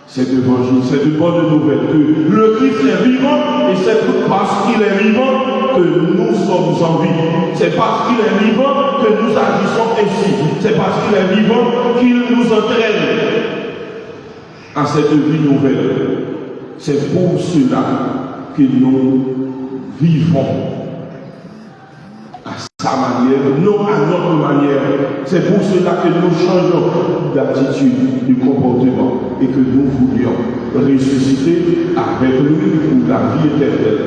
cet évangile, cette bonne nouvelle que le Christ est vivant et c'est parce qu'il est vivant que nous sommes en vie. C'est parce qu'il est vivant que nous agissons ainsi. C'est parce qu'il est vivant qu'il nous entraîne à cette vie nouvelle. C'est pour cela que nous vivons à sa manière, non à notre manière. C'est pour cela que nous changeons d'attitude, de comportement et que nous voulions ressusciter avec lui pour la vie éternelle.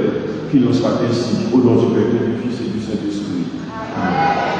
Qu'il en soit ainsi au nom du Père, du Fils et du Saint-Esprit. Amen.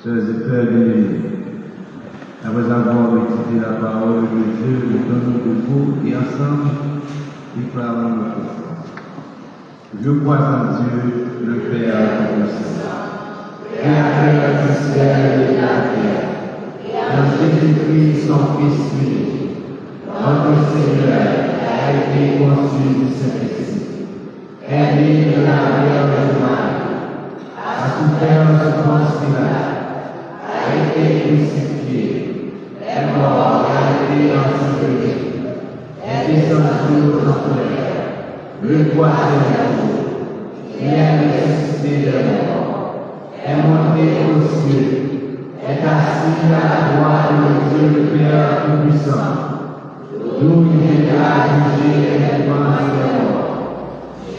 Sœurs et frères bien-aimés, après avoir écouté la parole de Dieu, nous donnons debout et ensemble, déclarons notre foi. Je crois en Dieu, le Père Tout-Puissant, Créateur du ciel et de la terre, et en Jésus-Christ, son Fils unique, notre Seigneur, qui a été conçu du Saint-Esprit, est né de la Vierge Marie, crucifié, est mort et a été enseveli, est descendu aux enfers, le troisième jour, il est ressuscité des morts, est monté aux cieux, est assis à la droite de Dieu le Père Tout-Puissant, d'où il viendra juger les vivants et les morts.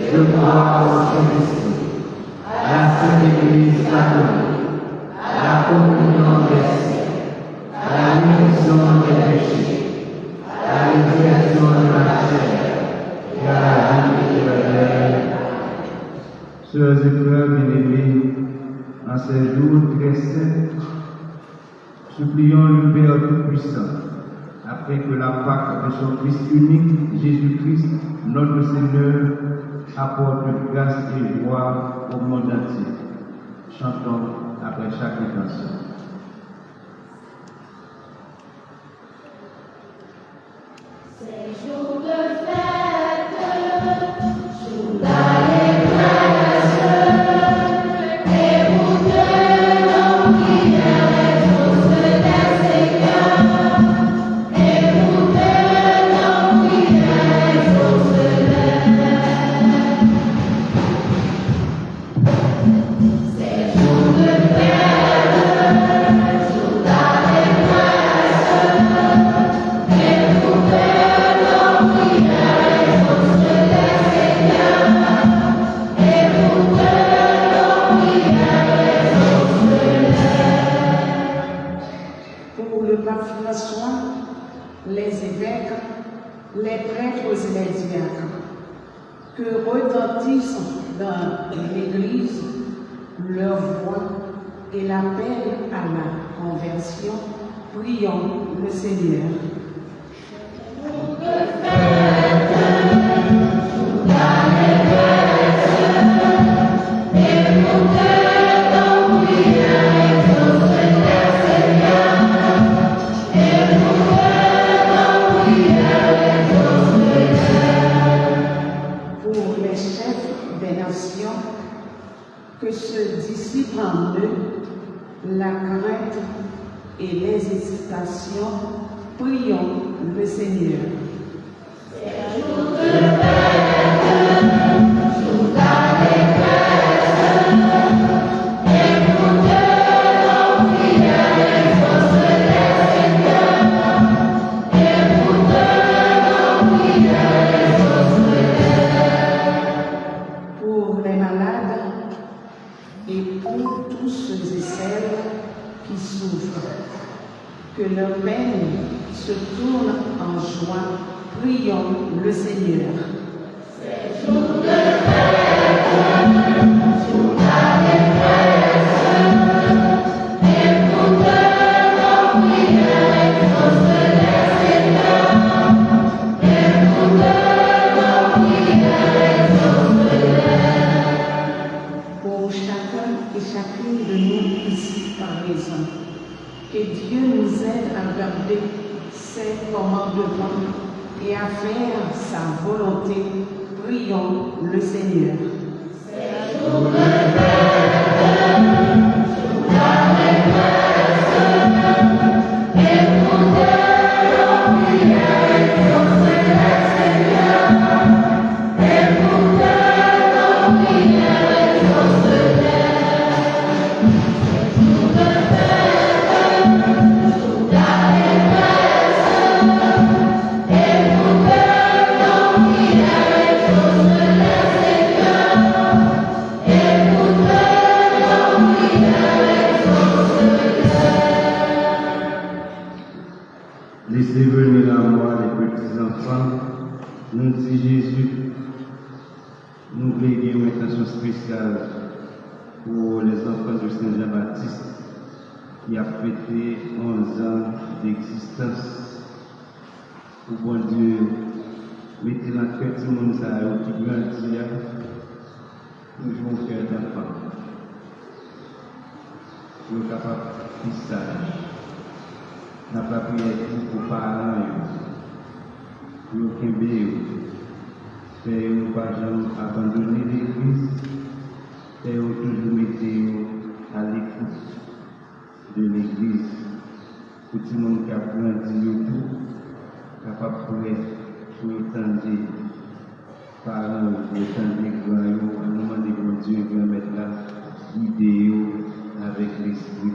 Je crois au Saint-Esprit, à la Sainte Église catholique, à la communion des saints, à la rémission des péchés, à la résurrection de la chair et à la vie éternelle. Sœurs et frères bien-aimés, en ces jours très saints, supplions le Père Tout-Puissant, afin que la Pâque de son Fils unique, Jésus-Christ, notre Seigneur, apporte grâce et joie au monde entier. Chantons après chaque cantion. Ces jours de fête, jour d'allégresse, et vous donnons les choses des Seigneurs, et vous donnons les choses Ces jours de fête, jour d'allégresse, et vous donnons Pour le pape François, les évêques, les prêtres et les diacres, que retentissent dans l'Église leur voix et l'appel à la conversion, prions le Seigneur. Pour les chefs des nations, que se dissipent en eux la crainte et les hésitations, prions le Seigneur. Pour les malades et pour tous ceux et celles qui souffrent, que leur peine se tourne en joie, prions le Seigneur. Pour chacun et chacune de nous ici par exemple, que Dieu nous aide à garder ses commandements et à faire sa volonté, prions le Seigneur. Laissez venir à moi les petits enfants, nous dit Jésus. Nous voulons une intention spéciale pour les enfants de Saint Jean-Baptiste qui a fêté 11 ans d'existence. Pour bon Dieu, mettez dans le cœur de tout le monde qui grandit, toujours un cœur d'enfant. Pour être capable de faire sage. N'a pas prié pour parents, pour aucun béo. Faire une pas jamais abandonner l'église, faire toujours mettre à l'écoute de l'église. pour tout le monde qui a grandi tout, capable pour étendre parents, pour étendre grands, à un moment donné, bon Dieu vient mettre là, guider avec l'esprit.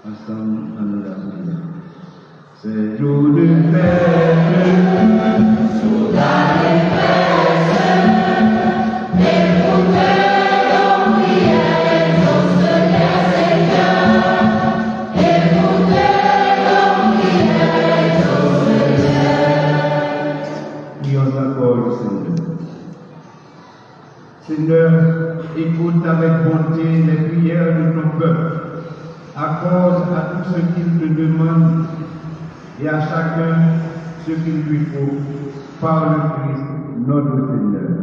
Ensemble, on nous la prière. C'est jour de fête, sous la Seigneur, écoute avec bonté les prières de ton peuple. Accorde à tous ceux qui te demandent et à chacun ce qu'il lui faut par le Christ, notre Seigneur.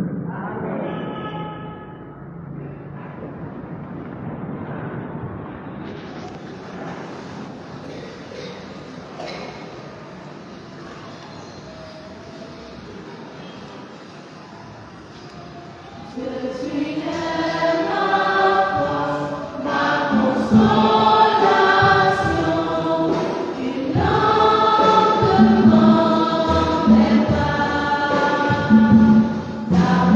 Now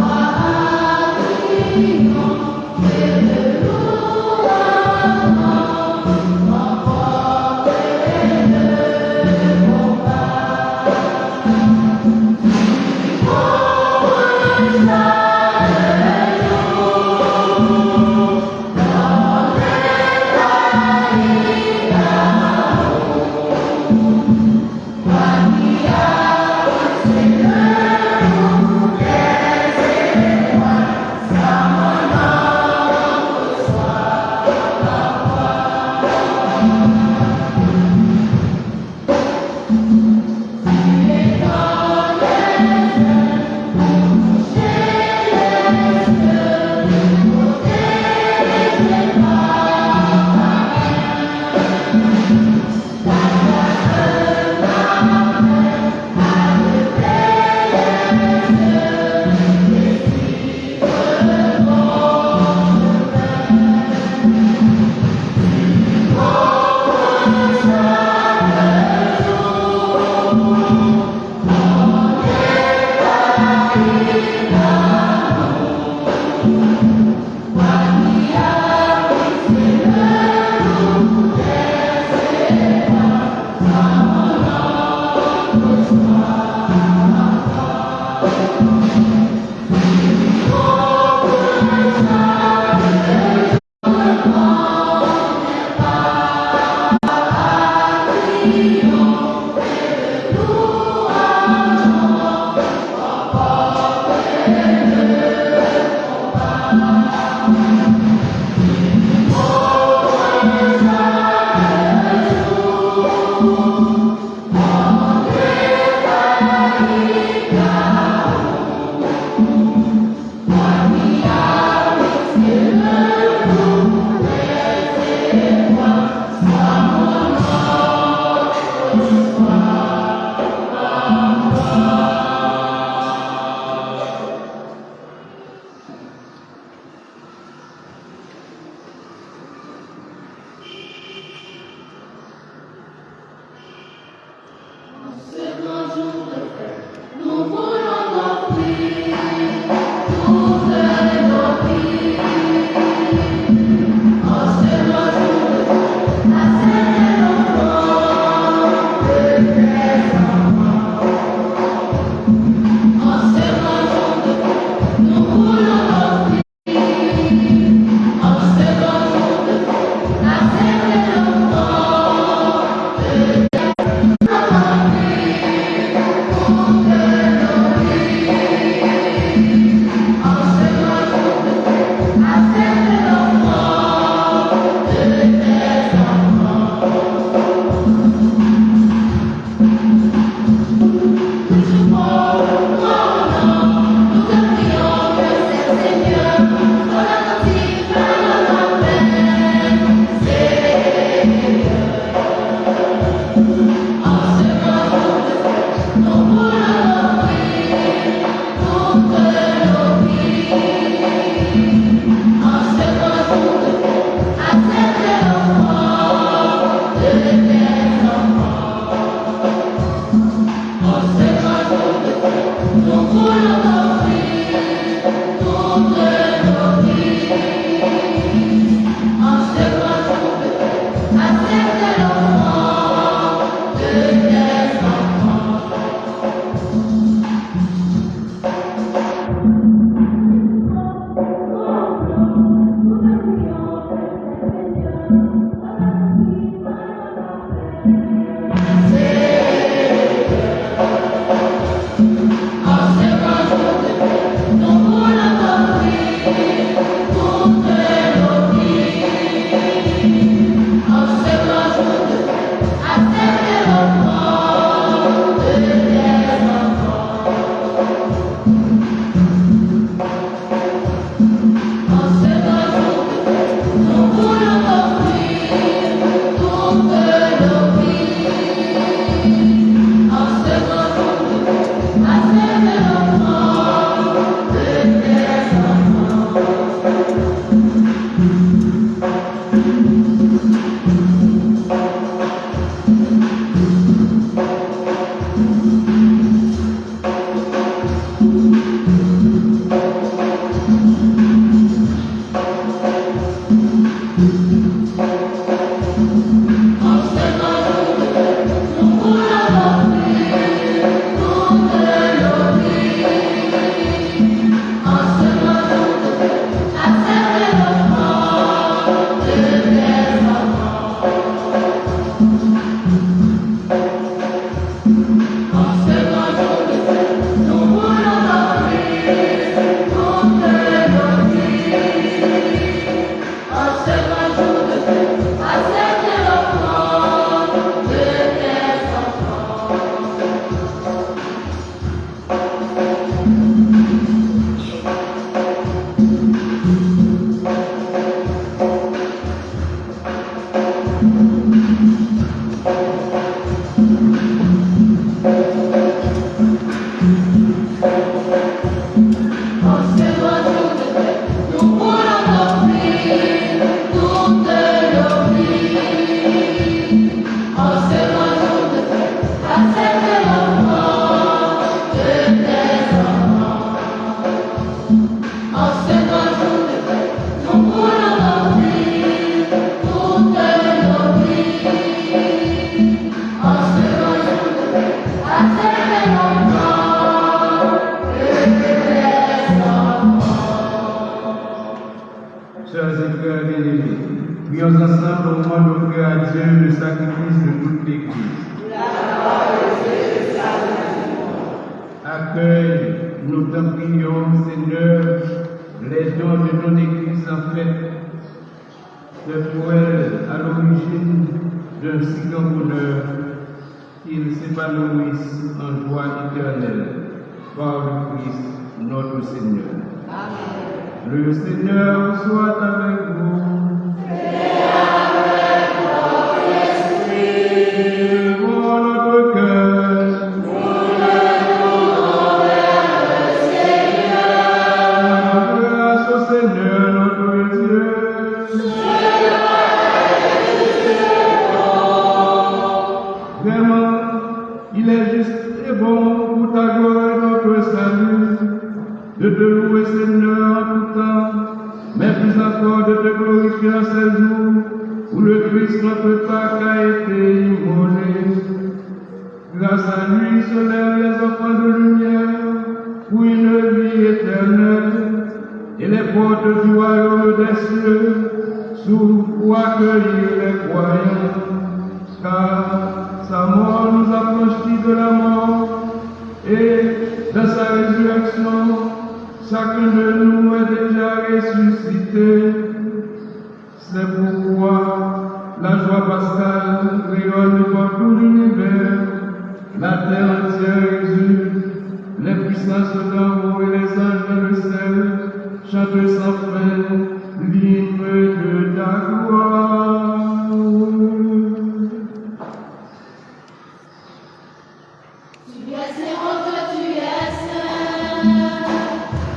Chers et frères bien-aimés, prions ensemble au moment d'offrir à Dieu le sacrifice de toute l'Église. Accueille, nous t'en prions, Seigneur, les dons de ton Église en fait. C'est pour elle à l'origine d'un si grand bonheur qu'ils s'épanouissent en joie éternelle par le Christ notre Seigneur. Amen. Le Seigneur soit avec vous. Et avec votre esprit. Pour notre cœur. Nous le tournons vers le Seigneur. Grâce au Seigneur notre Dieu. Vraiment, il est juste et bon pour ta gloire et notre salut de te louer, Seigneur, en tout temps, mais plus encore de te glorifier en ces jours où le Christ, notre Pâque, a été immolé. Grâce à lui se lèvent les enfants de lumière pour une vie éternelle, et les portes du royaume des cieux s'ouvrent pour accueillir les croyants, car sa mort nous a franchis de la mort, et dans sa résurrection, chacun de nous est déjà ressuscité. C'est pourquoi la joie pascale rayonne par tout l'univers, la terre entière exulte, les puissances d'en haut et les anges dans le ciel chantent sans fin l'hymne de ta gloire. Tu es saint, tu es saint,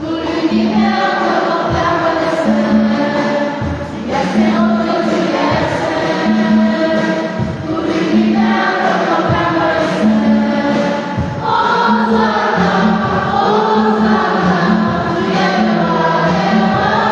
tout l'univers te proclame le saint. Tu es saint, tu es saint, tout l'univers te proclame le saint. Hosanna, Hosanna, tu es le roi des rois.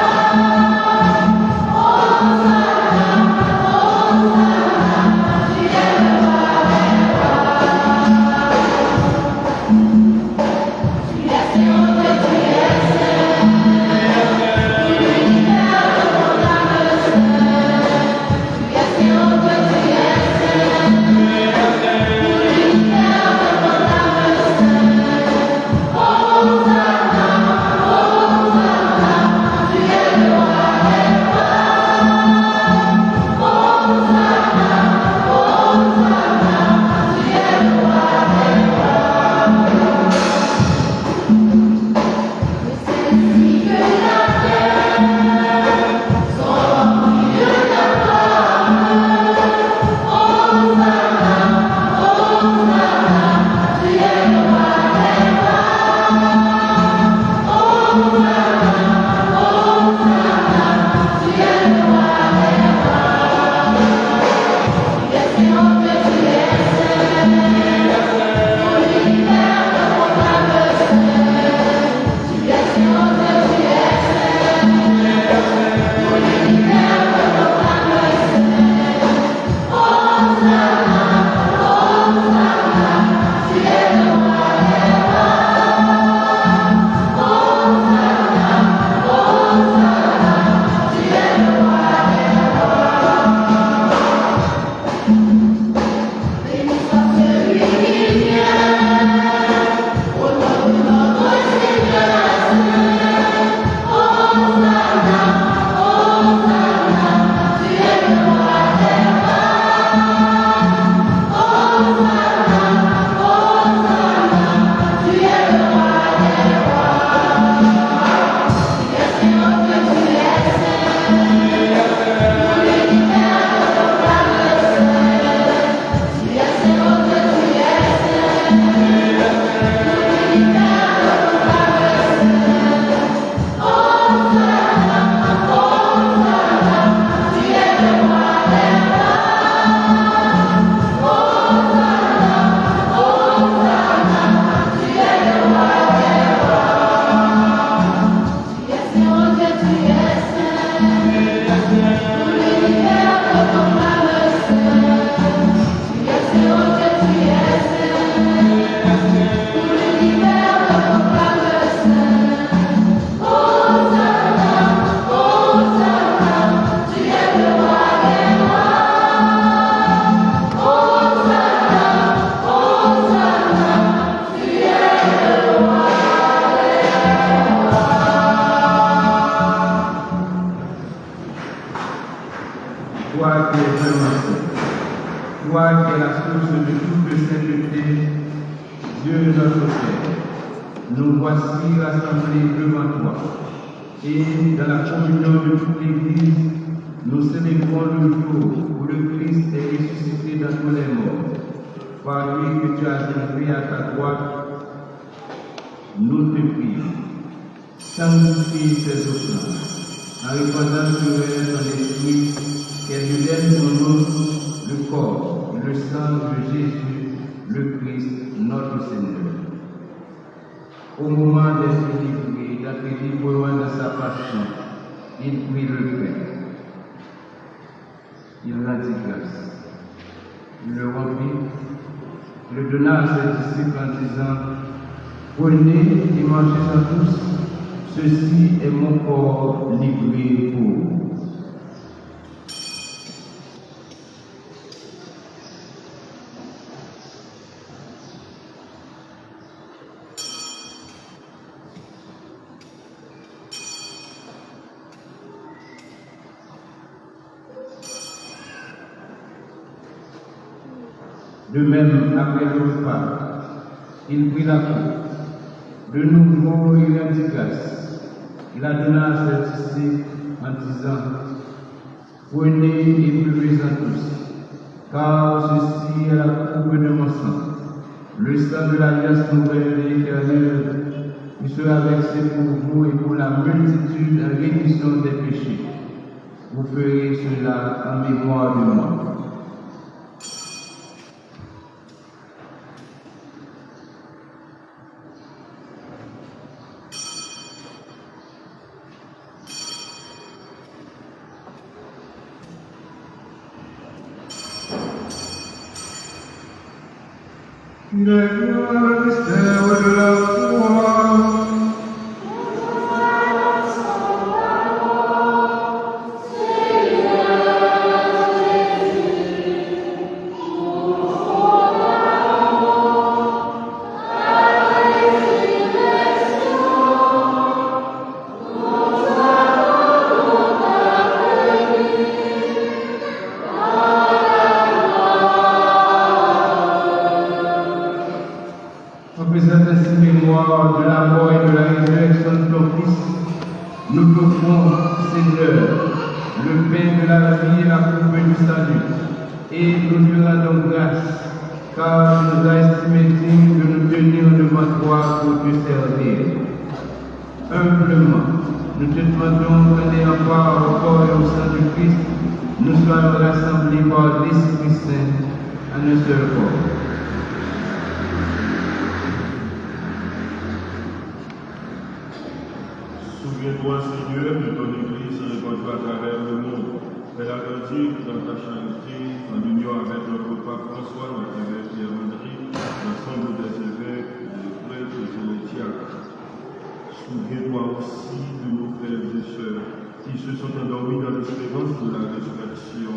Toi qui es vraiment saint, toi qui es la source de toute sainteté, Dieu notre Père, nous voici rassemblés devant toi. Et dans la communion de toute l'Église, nous célébrons le jour où le Christ est ressuscité dans tous les morts. Par lui que tu as élevé à ta droite, nous te prions. Sanctifie ces offrandes, en répandant sur elles ton esprit, qu'elle nous donne pour nous le corps et le sang de Jésus, le Christ, notre Seigneur. Au moment d'être livré, d'être librement dans sa passion, il prit le pain. Il rendit grâce. Il le remplit, le donna à ses disciples en disant: prenez et mangez-en tous, ceci est mon corps livré pour vous. De même, après le repas, il prit la coupe. De nouveau, il rendit grâce. Il la donna à ses disciples en disant: prenez et buvez-en tous, car ceci est la coupe de mon sang, le sang de l'alliance nouvelle et éternelle, qui sera versé pour vous et pour la multitude en rémission des péchés. Vous ferez cela en mémoire de moi. Il est le mystère de la foi. En faisant ainsi mémoire de la mort et de la résurrection de ton Fils, nous t'offrons, Seigneur, le pain de la vie et la coupe du salut, et nous lui rendons grâce, car tu nous as estimés dignes de nous tenir devant toi pour te servir. Humblement, nous te demandons qu'en ayant part au corps et au sang du Christ, nous soyons rassemblés par l'Esprit Saint en un seul corps. Souviens-toi, Seigneur, de ton Église répandue à travers le monde. Fais-la grandir dans ta charité, en union avec notre pape François, notre évêque Pierre-André, l'ensemble des évêques, des prêtres et des diacres. Souviens-toi aussi de nos frères et sœurs qui se sont endormis dans l'espérance de la résurrection.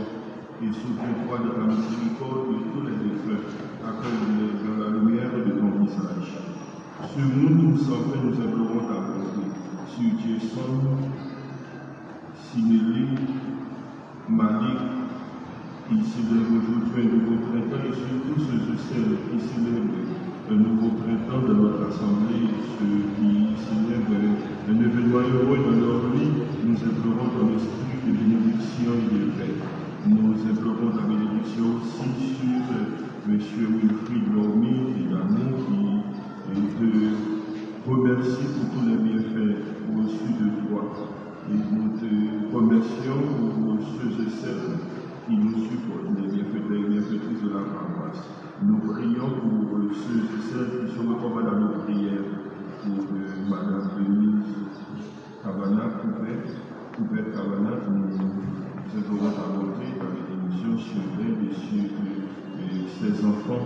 Et souviens-toi de ta miséricorde de tous les défunts, accueille-les dans la lumière de ton visage. Sur nous tous, enfin, nous implorons ta bonté. Sur Jason, Sinélie, Malik, qui célèbre aujourd'hui un nouveau printemps, et surtout ceux et celles qui célèbrent un nouveau printemps de notre assemblée, ceux qui célèbrent un événement heureux dans leur vie, nous implorons ton esprit de bénédiction et de paix. Nous implorons ta bénédiction aussi sur M. Wilfried Lormy et d'amour qui te remercie pour tous les bienfaits reçus de toi. Et nous te remercions pour ceux et celles qui nous supportent, les bienfaitrices de la paroisse. Nous prions pour ceux et celles qui se recommandent à nos prières, pour Madame Denise Cavana, Coupette Cavana, enfants.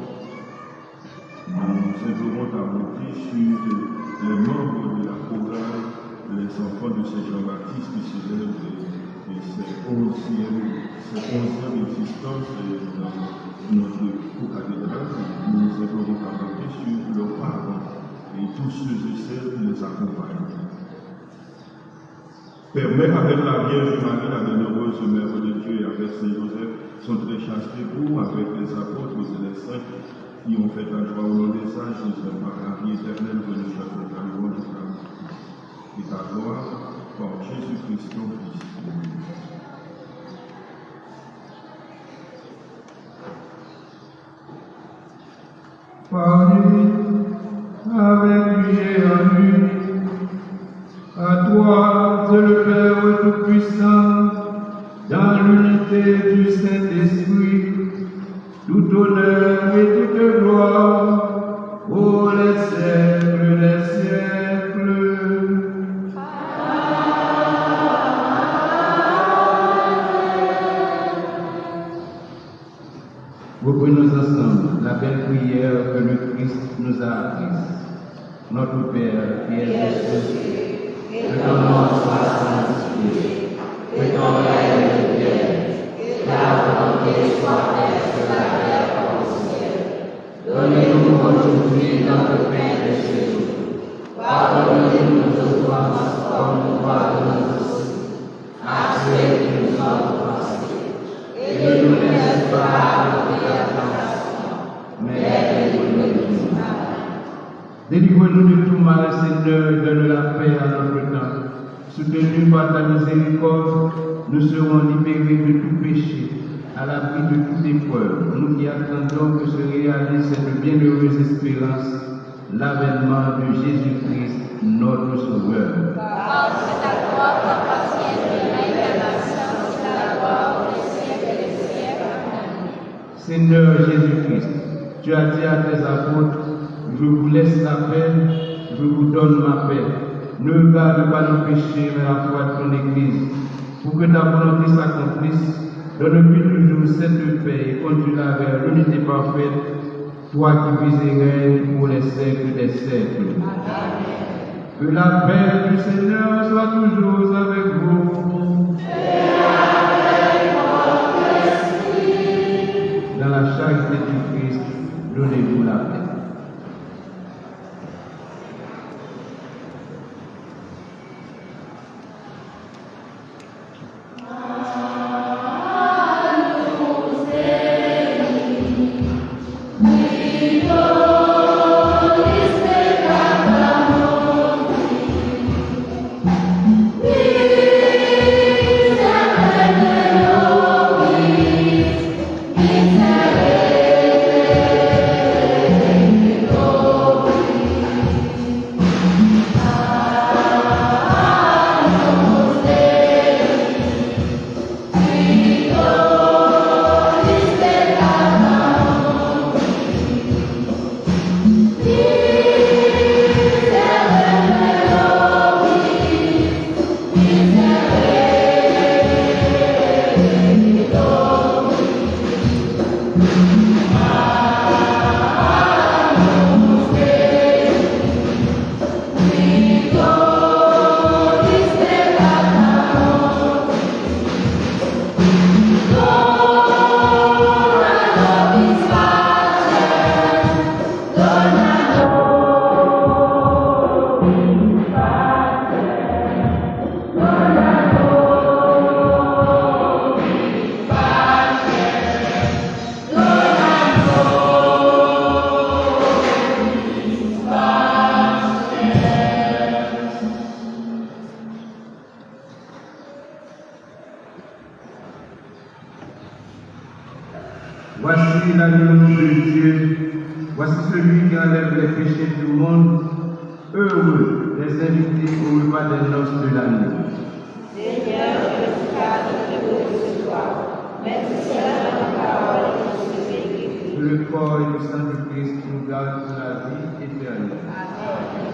Nous aimerons t'aborder sur les membres de la programme, les enfants de Saint Jean-Baptiste qui célèbrent ses 11e existence dans notre co-cathédrale. Nous aimerons t'aborder sur leurs parents et tous ceux et celles qui les accompagnent. Permets avec la Vierge Marie, la bienheureuse Mère de Dieu et avec Saint Joseph, son très chaste époux, avec les apôtres et les saints qui ont fait la joie au nom des âges, par la vie éternelle que nous avons dans le monde et ta gloire par Jésus-Christ, ton Fils. Par lui, avec lui et en lui, à toi, Dieu le Père Tout-Puissant, dans l'unité du Saint-Esprit, tout honneur et toute gloire, pour les siècles des siècles. Reprenons ensemble la belle prière que le Christ nous a apprise. Notre Père qui es aux cieux, que ton nom soit sanctifié, que ton règne vienne, que la volonté soit faite sur la terre comme au ciel. Donnez-nous aujourd'hui notre pain de ce jour. Pardonnez-nous nos offenses comme nous pardonnons aussi à ceux qui nous ont offensés. Et ne nous laisse pas entrer en tentation, mais délivre-nous du mal. Délivre-nous de tout mal, Seigneur, et donne la paix à notre temps. Soutenus par ta miséricorde, nous serons libérés de tout péché, à l'abri de toute épreuve. Nous qui attendons que se réalise cette bienheureuse espérance, l'avènement de Jésus-Christ, notre Sauveur. Parce que ta gloire t'appartient, le règne de la puissance, la gloire pour les siècles des siècles. Amen. Seigneur Jésus-Christ, tu as dit à tes apôtres, je vous laisse la paix, je vous donne ma paix. Ne regarde pas nos péchés, mais la foi de ton Église. Pour que ta volonté s'accomplisse, donne-lui toujours cette paix et conduis-la vers l'unité parfaite, toi qui vis et règnes pour les siècles des siècles. Amen. Que la paix du Seigneur soit toujours avec vous. Et avec votre esprit. Dans la charité du Christ, donnez-vous la paix. Voici l'agneau de Dieu, voici celui qui enlève les péchés du monde. Heureux les invités au repas des noces de l'agneau. Seigneur, je suis capable de recevoir, mais tu seras la parole qui se fait. Que le corps et le sang du Christ nous gardent pour la vie éternelle. Amen.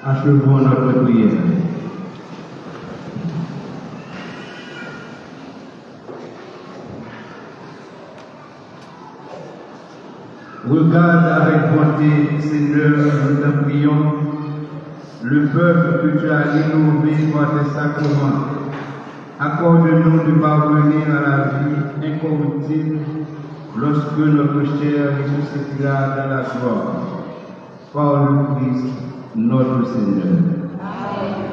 Achevons notre prière. Regarde avec bonté, Seigneur, nous te prions, le peuple que tu as innové par tes sacrements. Accorde-nous de parvenir à la vie incorruptible lorsque notre chair ressuscitera dans la gloire. Par le Christ, notre Seigneur. Amen.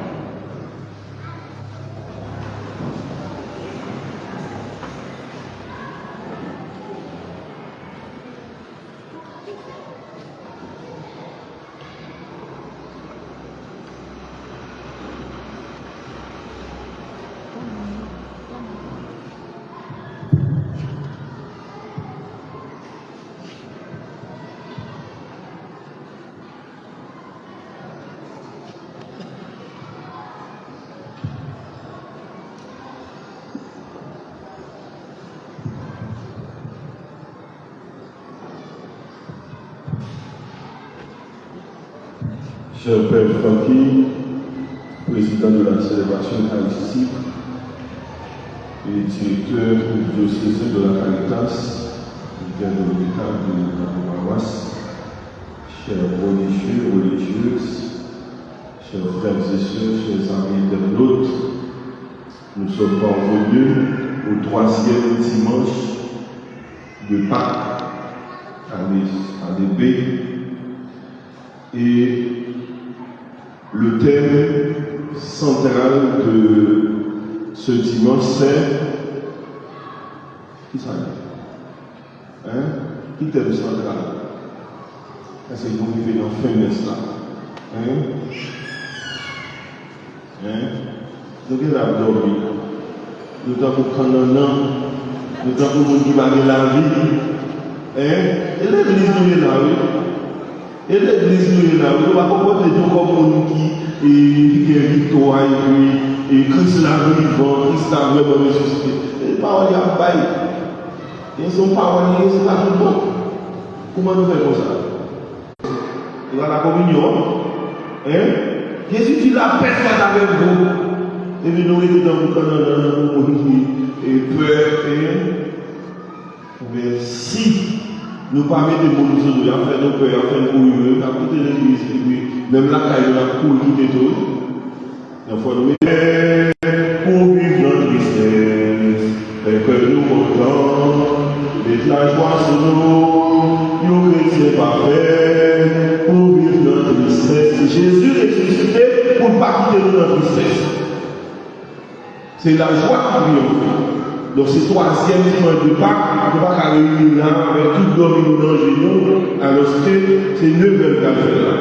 Cher Père Francky, président de la célébration eucharistique et directeur diocésain de la Caritas, qui vient de l'hôpital de la paroisse, chers religieux, religieuses, chers frères et sœurs, chers amis internautes, nous sommes parvenus au 3e dimanche de Pâques à l'Ébé. Et le thème central de ce dimanche, c'est... Qui ça est? Hein? Qui est le central? Est-ce que vous vivez dans fin de ça? Hein? Hein? Donc, il a dormi. Nous avons prendre un an. Nous avons qui va la vie. Hein? Et l'église nous est là, oui. Et l'église nous est là, nous ne pouvons pas comporter comme qui est victoire et Christ l'a vivant, Christ l'a vraiment ressuscité. Les paroles y a bail. Et son parole, c'est pas tout bon. Comment nous faisons ça? Et à la communion, hein? Jésus dit la paix soit avec vous. Et puis nous étions dans le monde qui est peur. Mais si nous ne parlons pas de mon Dieu, nous avons fait nos peurs, nous avons fait nos couilles, nous avons quitté l'église, et puis même la caille, nous avons quitté tout. Il faut nous mettre pour vivre notre tristesse, et que nous contents, mettre la joie sur nous, nous chrétiens parfaits, pour vivre notre tristesse. Jésus ressuscité pour ne pas quitter notre tristesse. C'est la joie qui triomphe. Donc c'est 3e dimanche de Pâques, on ne peut pas réunir là avec tout l'homme dans le genou, alors que c'est 9e qu'à faire là.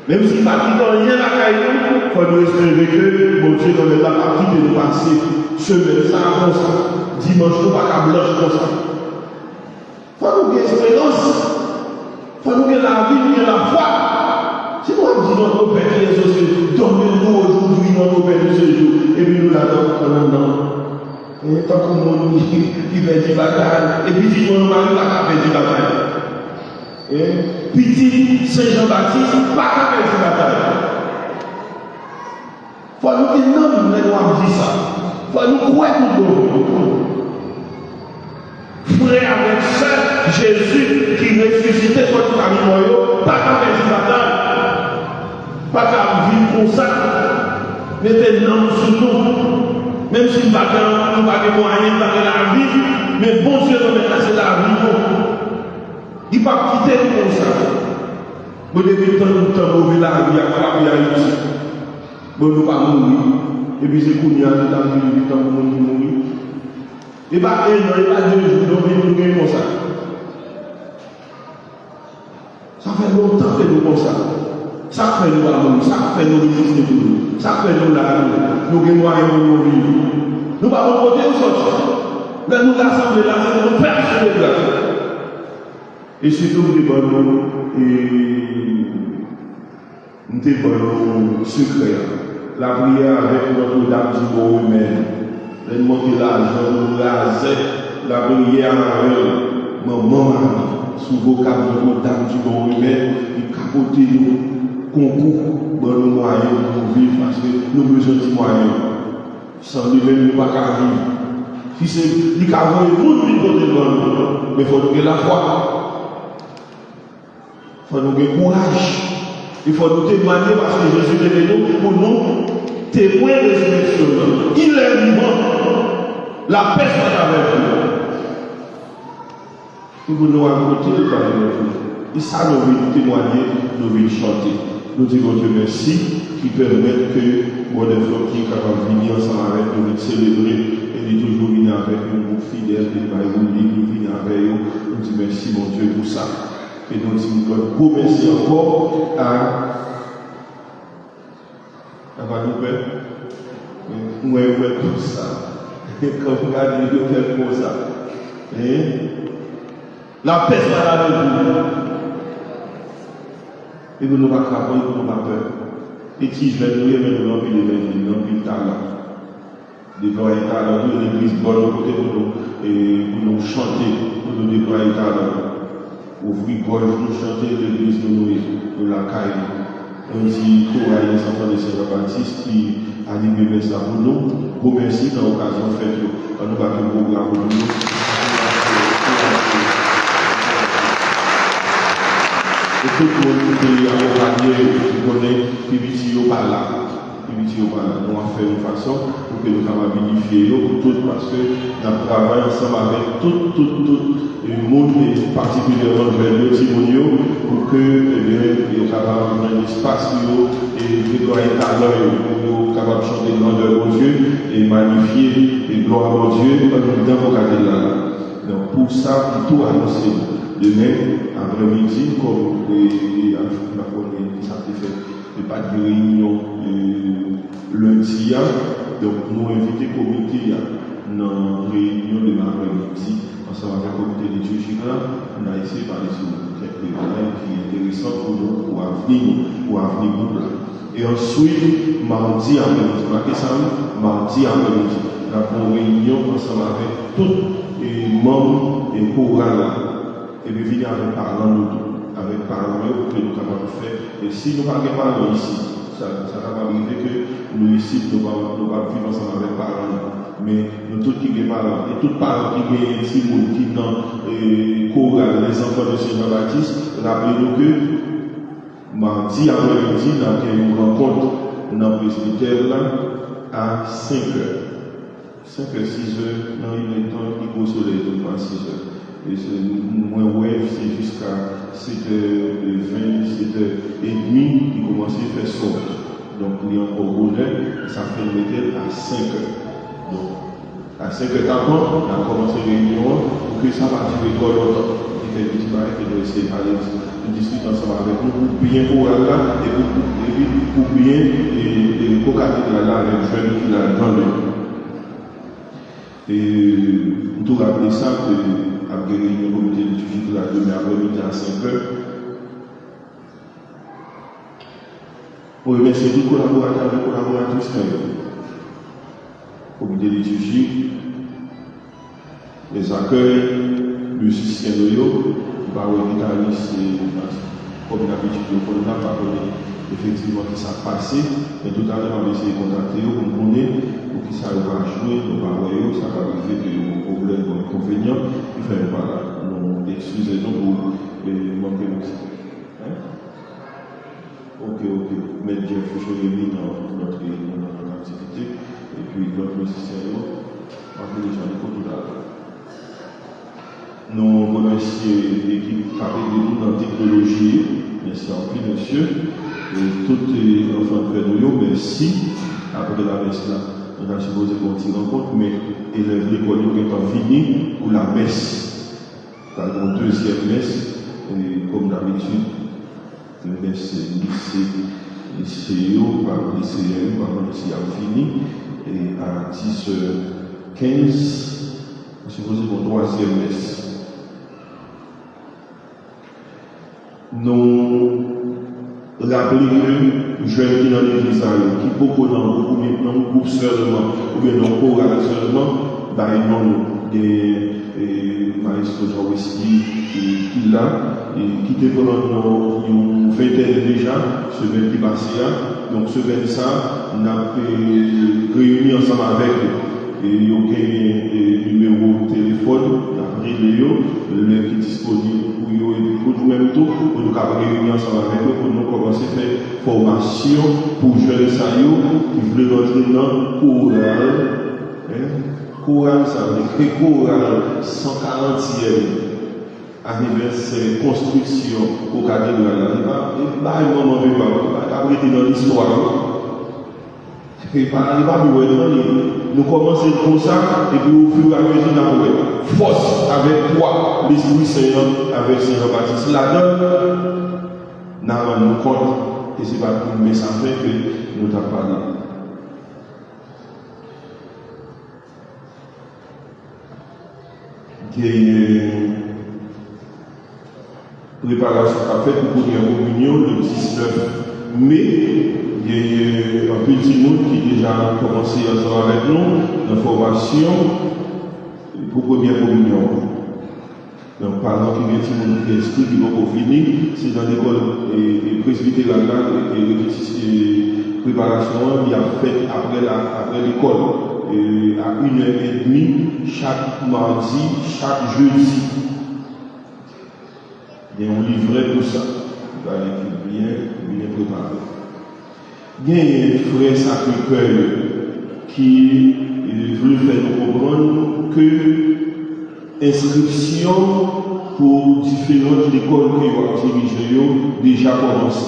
Même si pas qui n'a rien à faire, il faut nous espérer que mon Dieu dans la partie de nous passer semaine, ça comme ça, dimanche, nous pas qu'à blanche comme ça. Il faut nous avoir espérance, il faut nous avoir la vie, la foi. Si nous avons dit notre Père qui est sociaux, dormez-nous aujourd'hui notre Père de ce jour, et puis nous l'attendons pendant. Et tant que mon qui fait du bataille, et puis si mon mari n'a pas fait du bataille. Et petit Saint-Jean-Baptiste, pas qu'à faire du bataille. Il faut nous dire non, nous devons dire ça. Il faut nous croire pour nous. Frère avec ça, Jésus qui ressuscitait sur le camino, pas qu'à faire du bataille. Pas qu'à vivre comme ça. Mettez le nom sur nous. Même si nous n'avons pas de moyens, pas de la vie, mais bon Dieu, c'est la vie. Il ne va pas quitter nous comme ça. Nous devons temps mauvais la vie, à Haïti. Nous ne pouvons pas mourir. Et puis c'est qu'on y a des temps pour mourir. Et bien, il n'y a pas 2 jours, nous devons comme ça. Ça fait longtemps que nous comme ça. Ça fait nous l'amour, ça fait nous résister de nous, ça fait nous la vie, nous avons moyens de nous vivre. Nous ne pouvons pas côté où sortir. Mais nous rassembler là, c'est nous faire sur les glaces. Et surtout, nous devons nous devons secret. La prière avec Notre-Dame du Bon Humain. Nous monter l'argent, nous raser la prière avec maman, sous vos câbles de Notre-Dame du Bon Humain, et capoter nous. concours dans nos moyens pour vivre parce que nous avons besoin de moyens. Sans lui-même, nous ne pouvons pas vivre. Si c'est lui qui a envoyé tout le monde devant nous, mais il faut nous la foi. Il faut nous avoir courage. Il faut nous témoigner parce que Jésus est venu pour nous témoigner de résurrection. Il est vivant. La paix soit avec nous. Il faut nous raconter de parler de nous. Et ça, nous voulons témoigner, nous voulons chanter. Nous disons Dieu merci qui permet que mon enfant qui est capable de venir ensemble avec nous, de célébrer et de toujours venir avec nous, fidèles, de venir avec nous. Nous disons merci mon Dieu pour ça. Et nous disons gros merci encore à Marie-Père. Moi, je fais tout ça. Quand vous regardez, je fais comme ça. La paix soit avec vous. Et nous ne pas craper, nous ne pas peur. Et si je vais nous mais nous n'avons plus de talent. Déployer talent, nous, l'église, bon côté pour nous chanter, pour nous déployer talent. Ouvrir gorge, nous chanter l'église, nous la caille. On dit, tout à les enfants de Saint-Baptiste qui a libéré ça pour nous. Gros merci dans l'occasion faite. On nous va faire un programme pour nous. Et tout le monde qui a accompagné, qui connaît, qui vit par là. Nous avons fait une façon pour que nous puissions vérifier pour tout, parce que nous travaillons ensemble avec tout le monde, et particulièrement les Timonio, pour que nous puissions avoir un espace et déployer talent, pour nous capables de chanter grandeur au Dieu et magnifier et gloire au Dieu dans le là. Donc pour ça, pour tout annoncer. Demain, après-midi, comme ça a été fait, il n'y a pas de réunion lundi, donc nous invitons le comité dans la réunion de l'après-midi, ensemble avec le comité de liturgie, on a essayé de parler sur quelques éléments qui sont intéressants pour nous, pour l'avenir groupe. Et ensuite, mardi après-midi, mardi après-midi, nous avons une réunion ensemble avec tous les membres et chorales. Et puis venir avec parlant avec parlant pour que nous capables de faire. Et si nous n'avons pas parlant ici, ça va arriver que nous ici, nous ne pouvons pas vivre ensemble avec parlant. Mais nous tous qui sont parents, et tous parents qui sont ici, qui sont dans chorale, les enfants de Saint-Baptiste, rappelez-nous que mardi après-midi, nous avons une rencontre dans le presbytère à 5 h. 5 h, 6 h, dans le temps qui est au soleil, à 6 h. Et c'est moins web, c'est jusqu'à 7h20, 7h30 qui commence à faire son. Donc il y a encore bonheur, ça fait une méthode à 5h. Donc à 5h d'abord, on a commencé la réunion pour que ça va durer trop longtemps. Il y a des petits barils qui doivent essayer de parler, de discuter ensemble avec nous pour bien pour là et pour bien et pour là avec les jeunes qui l'ont entendu. Et nous rappeler ça que après le comité de liturgie de la demain après-midi à 5 h. Pour remercier tous les collaborateurs et collaboratrices comité de liturgie, les accueils, le musicien de l'eau, le guitariste et comme d'habitude, on n'a pas connu effectivement qui s'est passé, mais tout à l'heure on va essayer de contacter eux pour nous pour qui ça va jouer, on va voir ça va arriver que nos problèmes ou inconvénients, il ne fait pas là. Excusez-nous pour manquer de ça. Ok. Mettre Jeff Fouchot-Rémy dans notre activité, et puis notre musicien, on va déjà le tout à l'heure. Nous remercions l'équipe qui travaille de nous dans la technologie, merci en plus, monsieur. Et tous les enfants de nous, merci. Après la messe là, on a supposé qu'on tire en compte, mais élèves de l'école étant fini pour la messe. Dans la deuxième messe, comme d'habitude, la messe lycée, par le lycée a fini, et à 10h15, on suppose mon troisième messe. Nous rappelons que jeunes qui dans l'église, qui beaucoup dans le groupe seulement, ou bien dans le chorale seulement, ils ont des maestros Jean-Wesky qui là, qui était pendant une vingtaine déjà, semaine qui passée. Donc, semaine ça, on a réuni ensemble avec et on a un numéro de téléphone, on a pris le qui est disponible pour eux et pour nous même tout, pour nous réunir ensemble avec eux, pour nous commencer à faire formation pour jeunes qui veulent rentrer dans chorale. Chorale, ça veut dire chorale 140e anniversaire construction au cathédrale. Et pas un moment venu, pas arrêter dans l'histoire. Et pas nous commençons comme ça, et puis au fur et à mesure, nous avons force avec quoi l'Esprit Saint, avec Saint Jean-Baptiste. Là-dedans, nous avons compte, et c'est pas pour mais ça fait que nous avons parlé. Il y a une préparation à faire pour la communion le 19 mai. Il y a un petit monde qui a déjà commencé ensemble avec nous dans la formation pour la première communion. Donc, pendant qu'il y a un petit monde qui est inscrit, qui va finir, c'est dans l'école presbytérale et préparation, il y a fait après l'école. À 1h30 chaque mardi, chaque jeudi. Et on livrait tout ça. Il va bien préparé. Il y a un frère Sacré-Cœur qui veut faire nous comprendre que l'inscription pour différentes écoles qui vont diriger déjà commencé.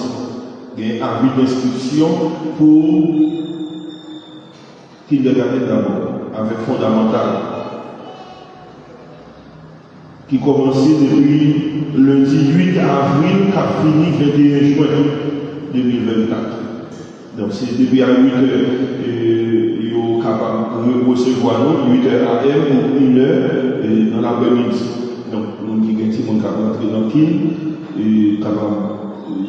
Il y a un avis d'inscription pour kindergarten d'abord, avec fondamental, qui commençait depuis lundi 8 avril, qui a fini 21 juin 2024. Donc c'est depuis à 8 h, il est capable de recevoir 8 h AM ou 1 h dans l'après-midi. Donc nous qui avons un capable d'entrer dans le kin, et capable de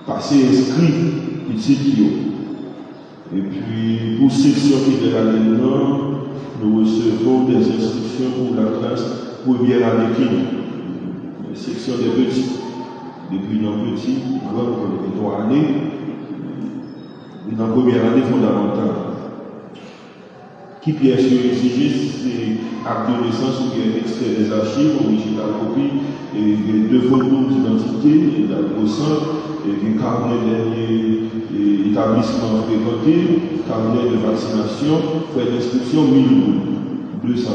passer inscrit ici. Et puis, pour section qui est là dedans, nous recevons des instructions pour la classe première année qui section des petits. Depuis nos petits, grand pour les 3 années, dans la première année fondamentale. Qui bien sûr exigé, c'est acte de naissance ou bien extrait des archives, original copie, et 2 photos d'identité, et d'adressant, et des carnets dernier établissement fréquenté, carnet de vaccination, frais d'inscription 1 200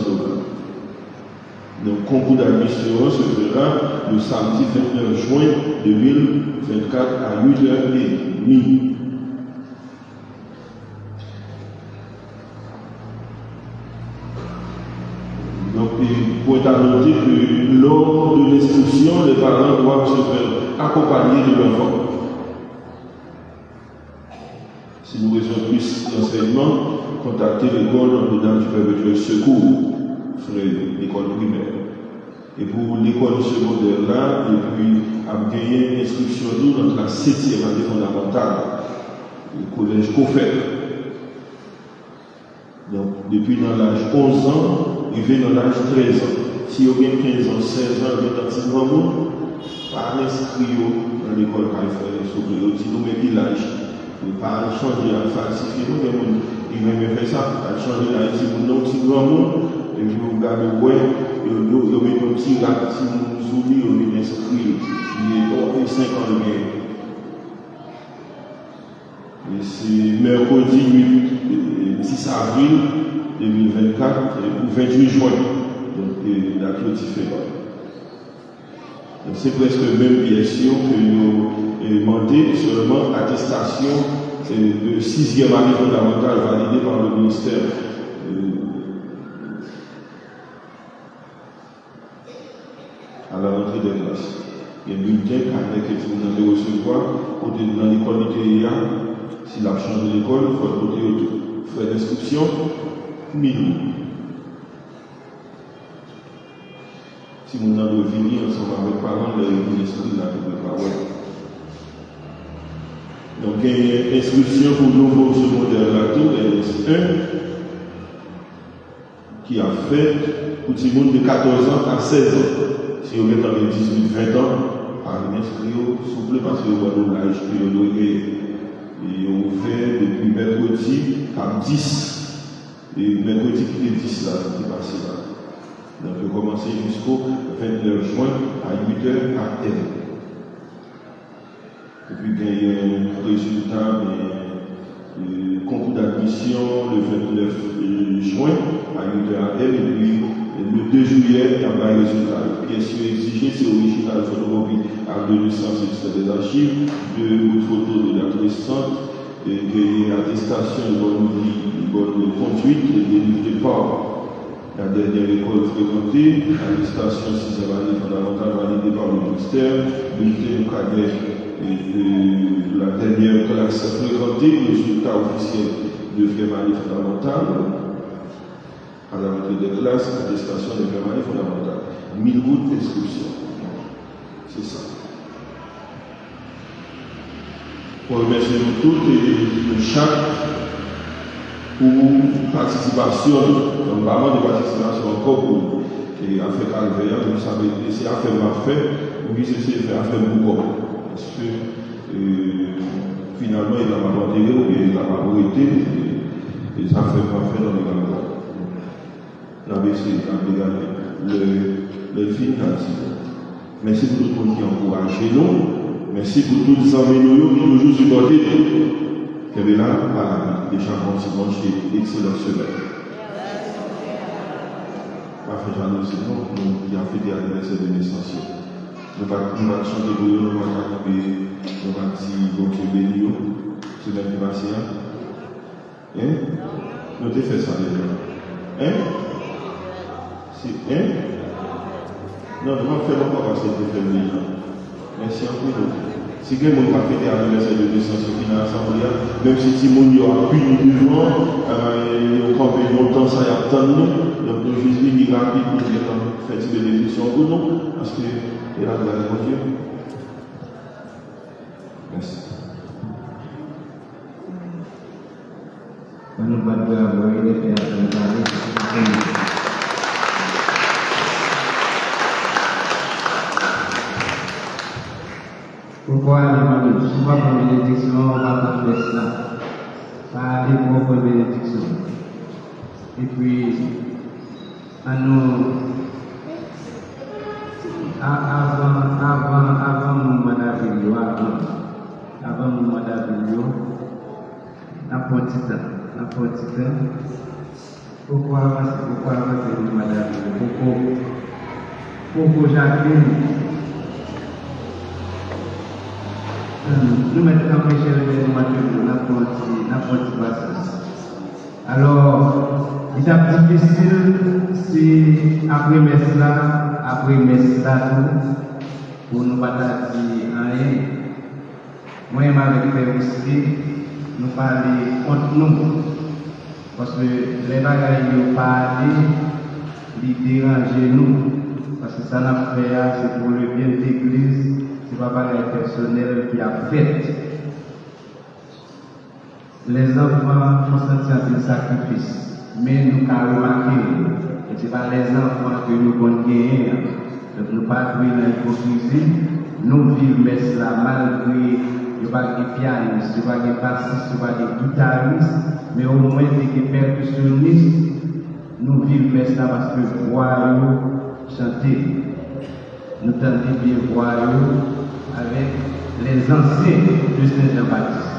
$. Donc, concours d'admission se fera le samedi 29 juin 2024 à 8h30. Donc, il faut être noté que lors de l'instruction, les parents doivent se faire accompagner de l'enfant. Si nous résolvons plus d'enseignement, contactez l'école Notre-Dame du Perpétuel Secours, l'école primaire. Et pour l'école secondaire là, et puis à gagner l'inscription dans la 7e année fondamentale, le collège COFEC. Donc, depuis dans l'âge 11 ans, il vient dans l'âge 13 ans. Si vous avez 15 ans, 16 ans, vous êtes dans ce grand monde, pas inscrit dans l'école Califère, si nous mettons l'âge. Ne pas changer à falsifier, il va même faire ça, à changer là, si vous n'avez pas grand monde, et puis vous regardez, ouais, vous mettez un petit gars, si vous oubliez, vous venez inscrire, il est 5 ans de guerre. Et c'est mercredi 10 avril 2024, ou 28 juin, donc la clôture fait. C'est presque le même pièce que nous demandons, seulement attestation de 6e année fondamentale validée par le ministère. À la rentrée des classes. Il y a un bulletin que vous allez recevoir côté dans l'école littéraire. Si la changé d'école, il faut côté frais d'inscription 1 000 €. Si vous n'avez pas fini ensemble avec les parents, l'esprit là, vous ne pouvez pas voir. Donc, il y a une inscription pour le nouveau secondaire là, tout, LS1, qui a fait pour tout le monde de 14 ans à 16 ans. si vous mettez dans les 18-20 ans, à l'inscrire, souple parce que vous avez l'âge que vous avez. Et on fait depuis mercredi à 10. Et mercredi qui est 10 là, qui est passé là. Donc on peut commencer jusqu'au 29 juin à 8h à M. Et puis il y a un résultat du concours d'admission le 29 juin à 8h à M. Et puis le 2 juillet, il y a un résultat. Les pièces exigées, c'est original photocopie à 2 licences extrait des archives, 2 photos de date récente, et une attestation de bonne conduite et délivrée par la dernière école fréquentée, attestation 6e année fondamentale validée par le ministère, bulletin au cadet de la dernière classe fréquentée, résultat officiel de 2e année fondamentale. À la rentrée des classes, attestation de 2e année fondamentale. 1000 gouttes d'inscription. C'est ça. Pour remercier nous toutes et chaque pour participation, donc vraiment de participation encore pour affaire calvaire, vous savez, c'est affaire mal fait, ou bien c'est faire affaire beaucoup. Parce que finalement, il n'a pas enterré ou bien il n'a pas arrêté, et ça fait mal fait dans les grands. Le film merci pour tout le monde qui encourage nous. Merci pour tous les amis qui toujours supporté. Et bien là, les champions dimanche et excellente semaine. Parfait, j'annonce non, nous avons fait des anniversaires de naissance. Nous allons chanter pour eux, nous allons dire bon Dieu béni, semaine qui passe. Hein? Nous avons fait ça déjà. Hein? Hein? Non, nous allons faire encore parce que c'était fait déjà. Merci encore. Si quelqu'un n'a pas fait l'anniversaire de naissance au final l'Assemblée, même si Timon y aura plus devant, il y a longtemps, ça y a tant de nous. Donc, nous Jésus, il est rapide pour faire une bénédiction pour nous, parce que il a de la Dieu. Merci. Nous allons faire pourquoi les souvent pour bénédiction, on va faire cela. Pas aller pour bénédiction. Et puis, à nous, avant mon mandat vidéo, avant mon mandat vidéo, n'importe temps. Pourquoi avancer mon mandat vidéo? Pourquoi Jacqueline? Nous mettons en péché le matériau, n'importe quoi. Alors, il est difficile si après cela, pour nous pas dire rien. Moi, avec les aussi, nous parler contre nous. Parce que les bagages nous parlent, ils dérangent nous. Parce que ça n'a fait, c'est pour le bien de l'Église. Ce n'est pas un personnel qui a fait. Les enfants font sentir un sacrifice, mais nous avons remarqué que ce n'est pas les enfants que nous avons gagné. Donc nous ne pas dans l'hypocrisie, nous vivons cela malgré il n'y a pas de pianiste, il n'y a pas de bassiste, il n'y a pas de guitariste, mais au moins des percussionnistes, nous vivons cela parce que voix chanter. Nous tentons bien voir avec les anciens de Saint-Jean-Baptiste.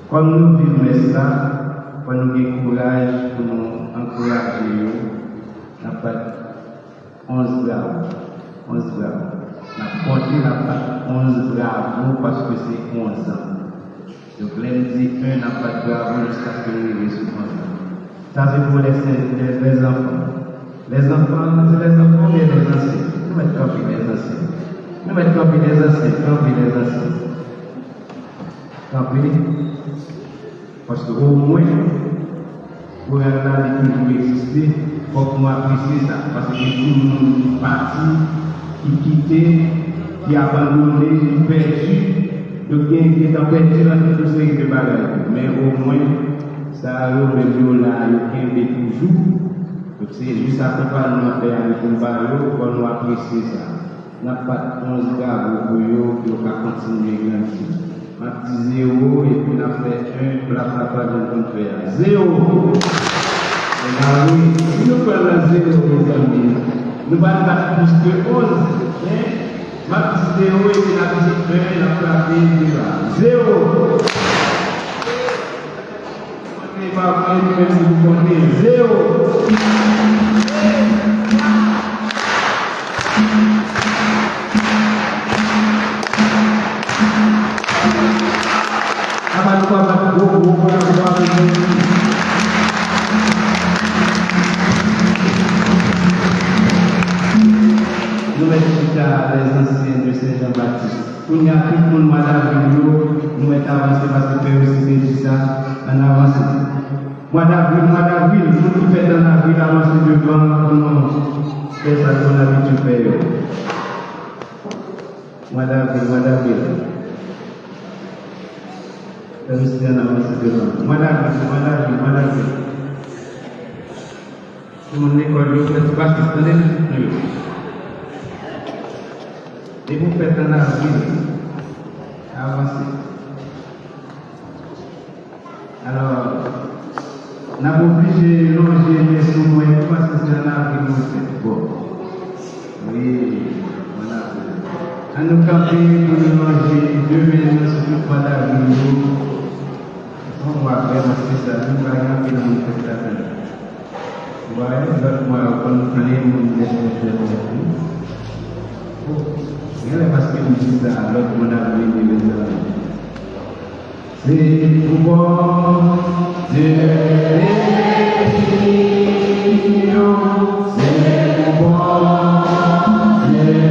Comme nous vivons cela, quand nous avons courage pour nous encourager, nous avons fait 11 grammes. Nous avons porté la pâte 11 grammes parce que c'est 11 ans. Donc, l'un dit 1 n'a pas de grammes jusqu'à ce que nous arrivions sur 11 ans. Ça, c'est pour les enfants. Les enfants, c'est les enfants et les anciens. Nous mettons campé les anciens. Nous mettons campé les anciens. Campé. Parce qu'au moins, pour la vie qui exister, il faut qu'on apprécie ça. Parce que tout le monde est parti, qui quittait, qui abandonné, qui perdu. Donc, il y a dans perdu dans toute série de bagages. Mais au moins, ça a le là, il y a toujours. Donc c'est juste accompagnement faire avec un barreau pour nous apprécier ça. N'a pas de 11 gars pour vous qui vont continuer à grandir. Ma petit 0 et puis on a fait 1 pour la papa de notre frère. 0. Et oui, si nous prenons 0, mes amis, nous allons battre plus que 11. Ma petite 0 et puis la petite 1, la frappée, 0. On ne va pas vous connaître 0. Nous mettons les anciens de Saint-Jean-Baptiste. Pour nous, tout le monde nous mettons avancé parce que Père aussi dit ça, en avancé. Mois d'avril, tout qui fait en avril, avancé devant nous. C'est ça qu'on a vu du Père. Mois d'avril. Père aussi en avancé devant. Mois d'avril. Tout le monde école, vous faites pas ce que et vous faites un avril, avancez. Alors, on a obligé de loger les sous parce que c'est un avril, nous fait bon. Oui, on a nous camper pour nous loger 2 millions sur le mois d'avril. On va vraiment spécial, nous allons faire une fête d'avril. Vous voyez, l'autre mois, quand nous prenons une décision. Parce que nous disons ça, l'autre mon avis de mes amis. C'est pour Dieu, c'est pour Dieu.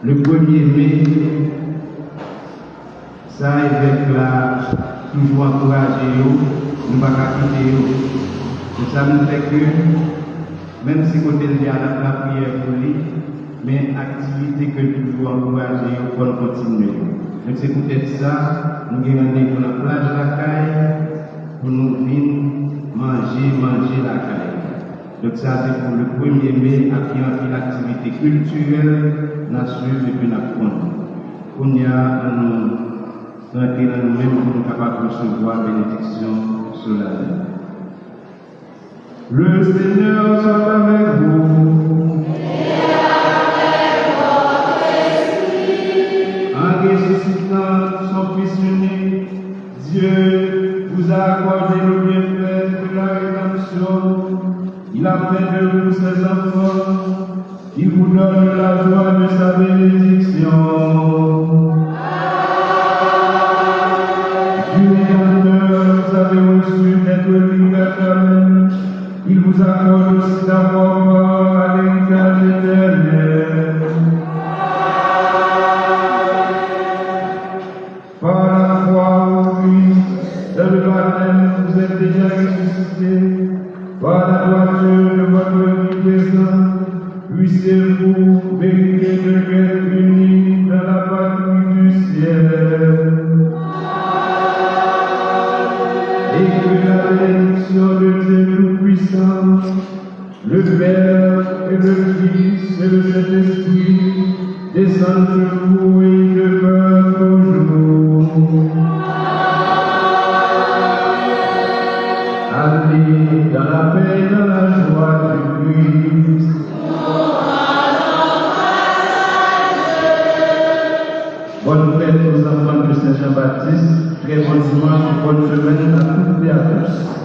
Le 1er mai, ça évêque là, toujours encourager nous, nous ne pas quitter. Ça nous fait que même si côté il y a la prière pour lui, mais activité que toujours encourager pour continuer. Donc c'est peut-être ça, nous avons rendez-vous dans la plage de la caille pour nous venir manger la caille. Donc ça c'est pour le 1er mai, après l'activité culturelle, la suivre et puis la prendre. On y a nous rentrer dans nous-mêmes pour nous capables de recevoir la bénédiction sur la vie. Le Seigneur soit avec vous. En ressuscitant son Fils unique, Dieu vous a accordé le bienfait de la rédemption. Il a fait de vous ses enfants. Il vous donne la joie de sa bénédiction. Du Créateur, vous avez reçu d'être libertaire. Il vous accorde aussi d'avoir part à l'héritage éternel. Par la foi en Christ, dans le baptême, vous êtes déjà ressuscités. Par la droiture de votre vie présente, puissiez-vous mériter de être unis dans la patrie du ciel. Et que la bénédiction de Dieu Tout-Puissant, le Père et le Fils et le Saint-Esprit descendent sur vous et demeurent toujours. Allez dans la paix et dans la joie du Christ. Bonne fête aux enfants de Saint Jean-Baptiste, très bon dimanche, bonne semaine à toutes et à tous.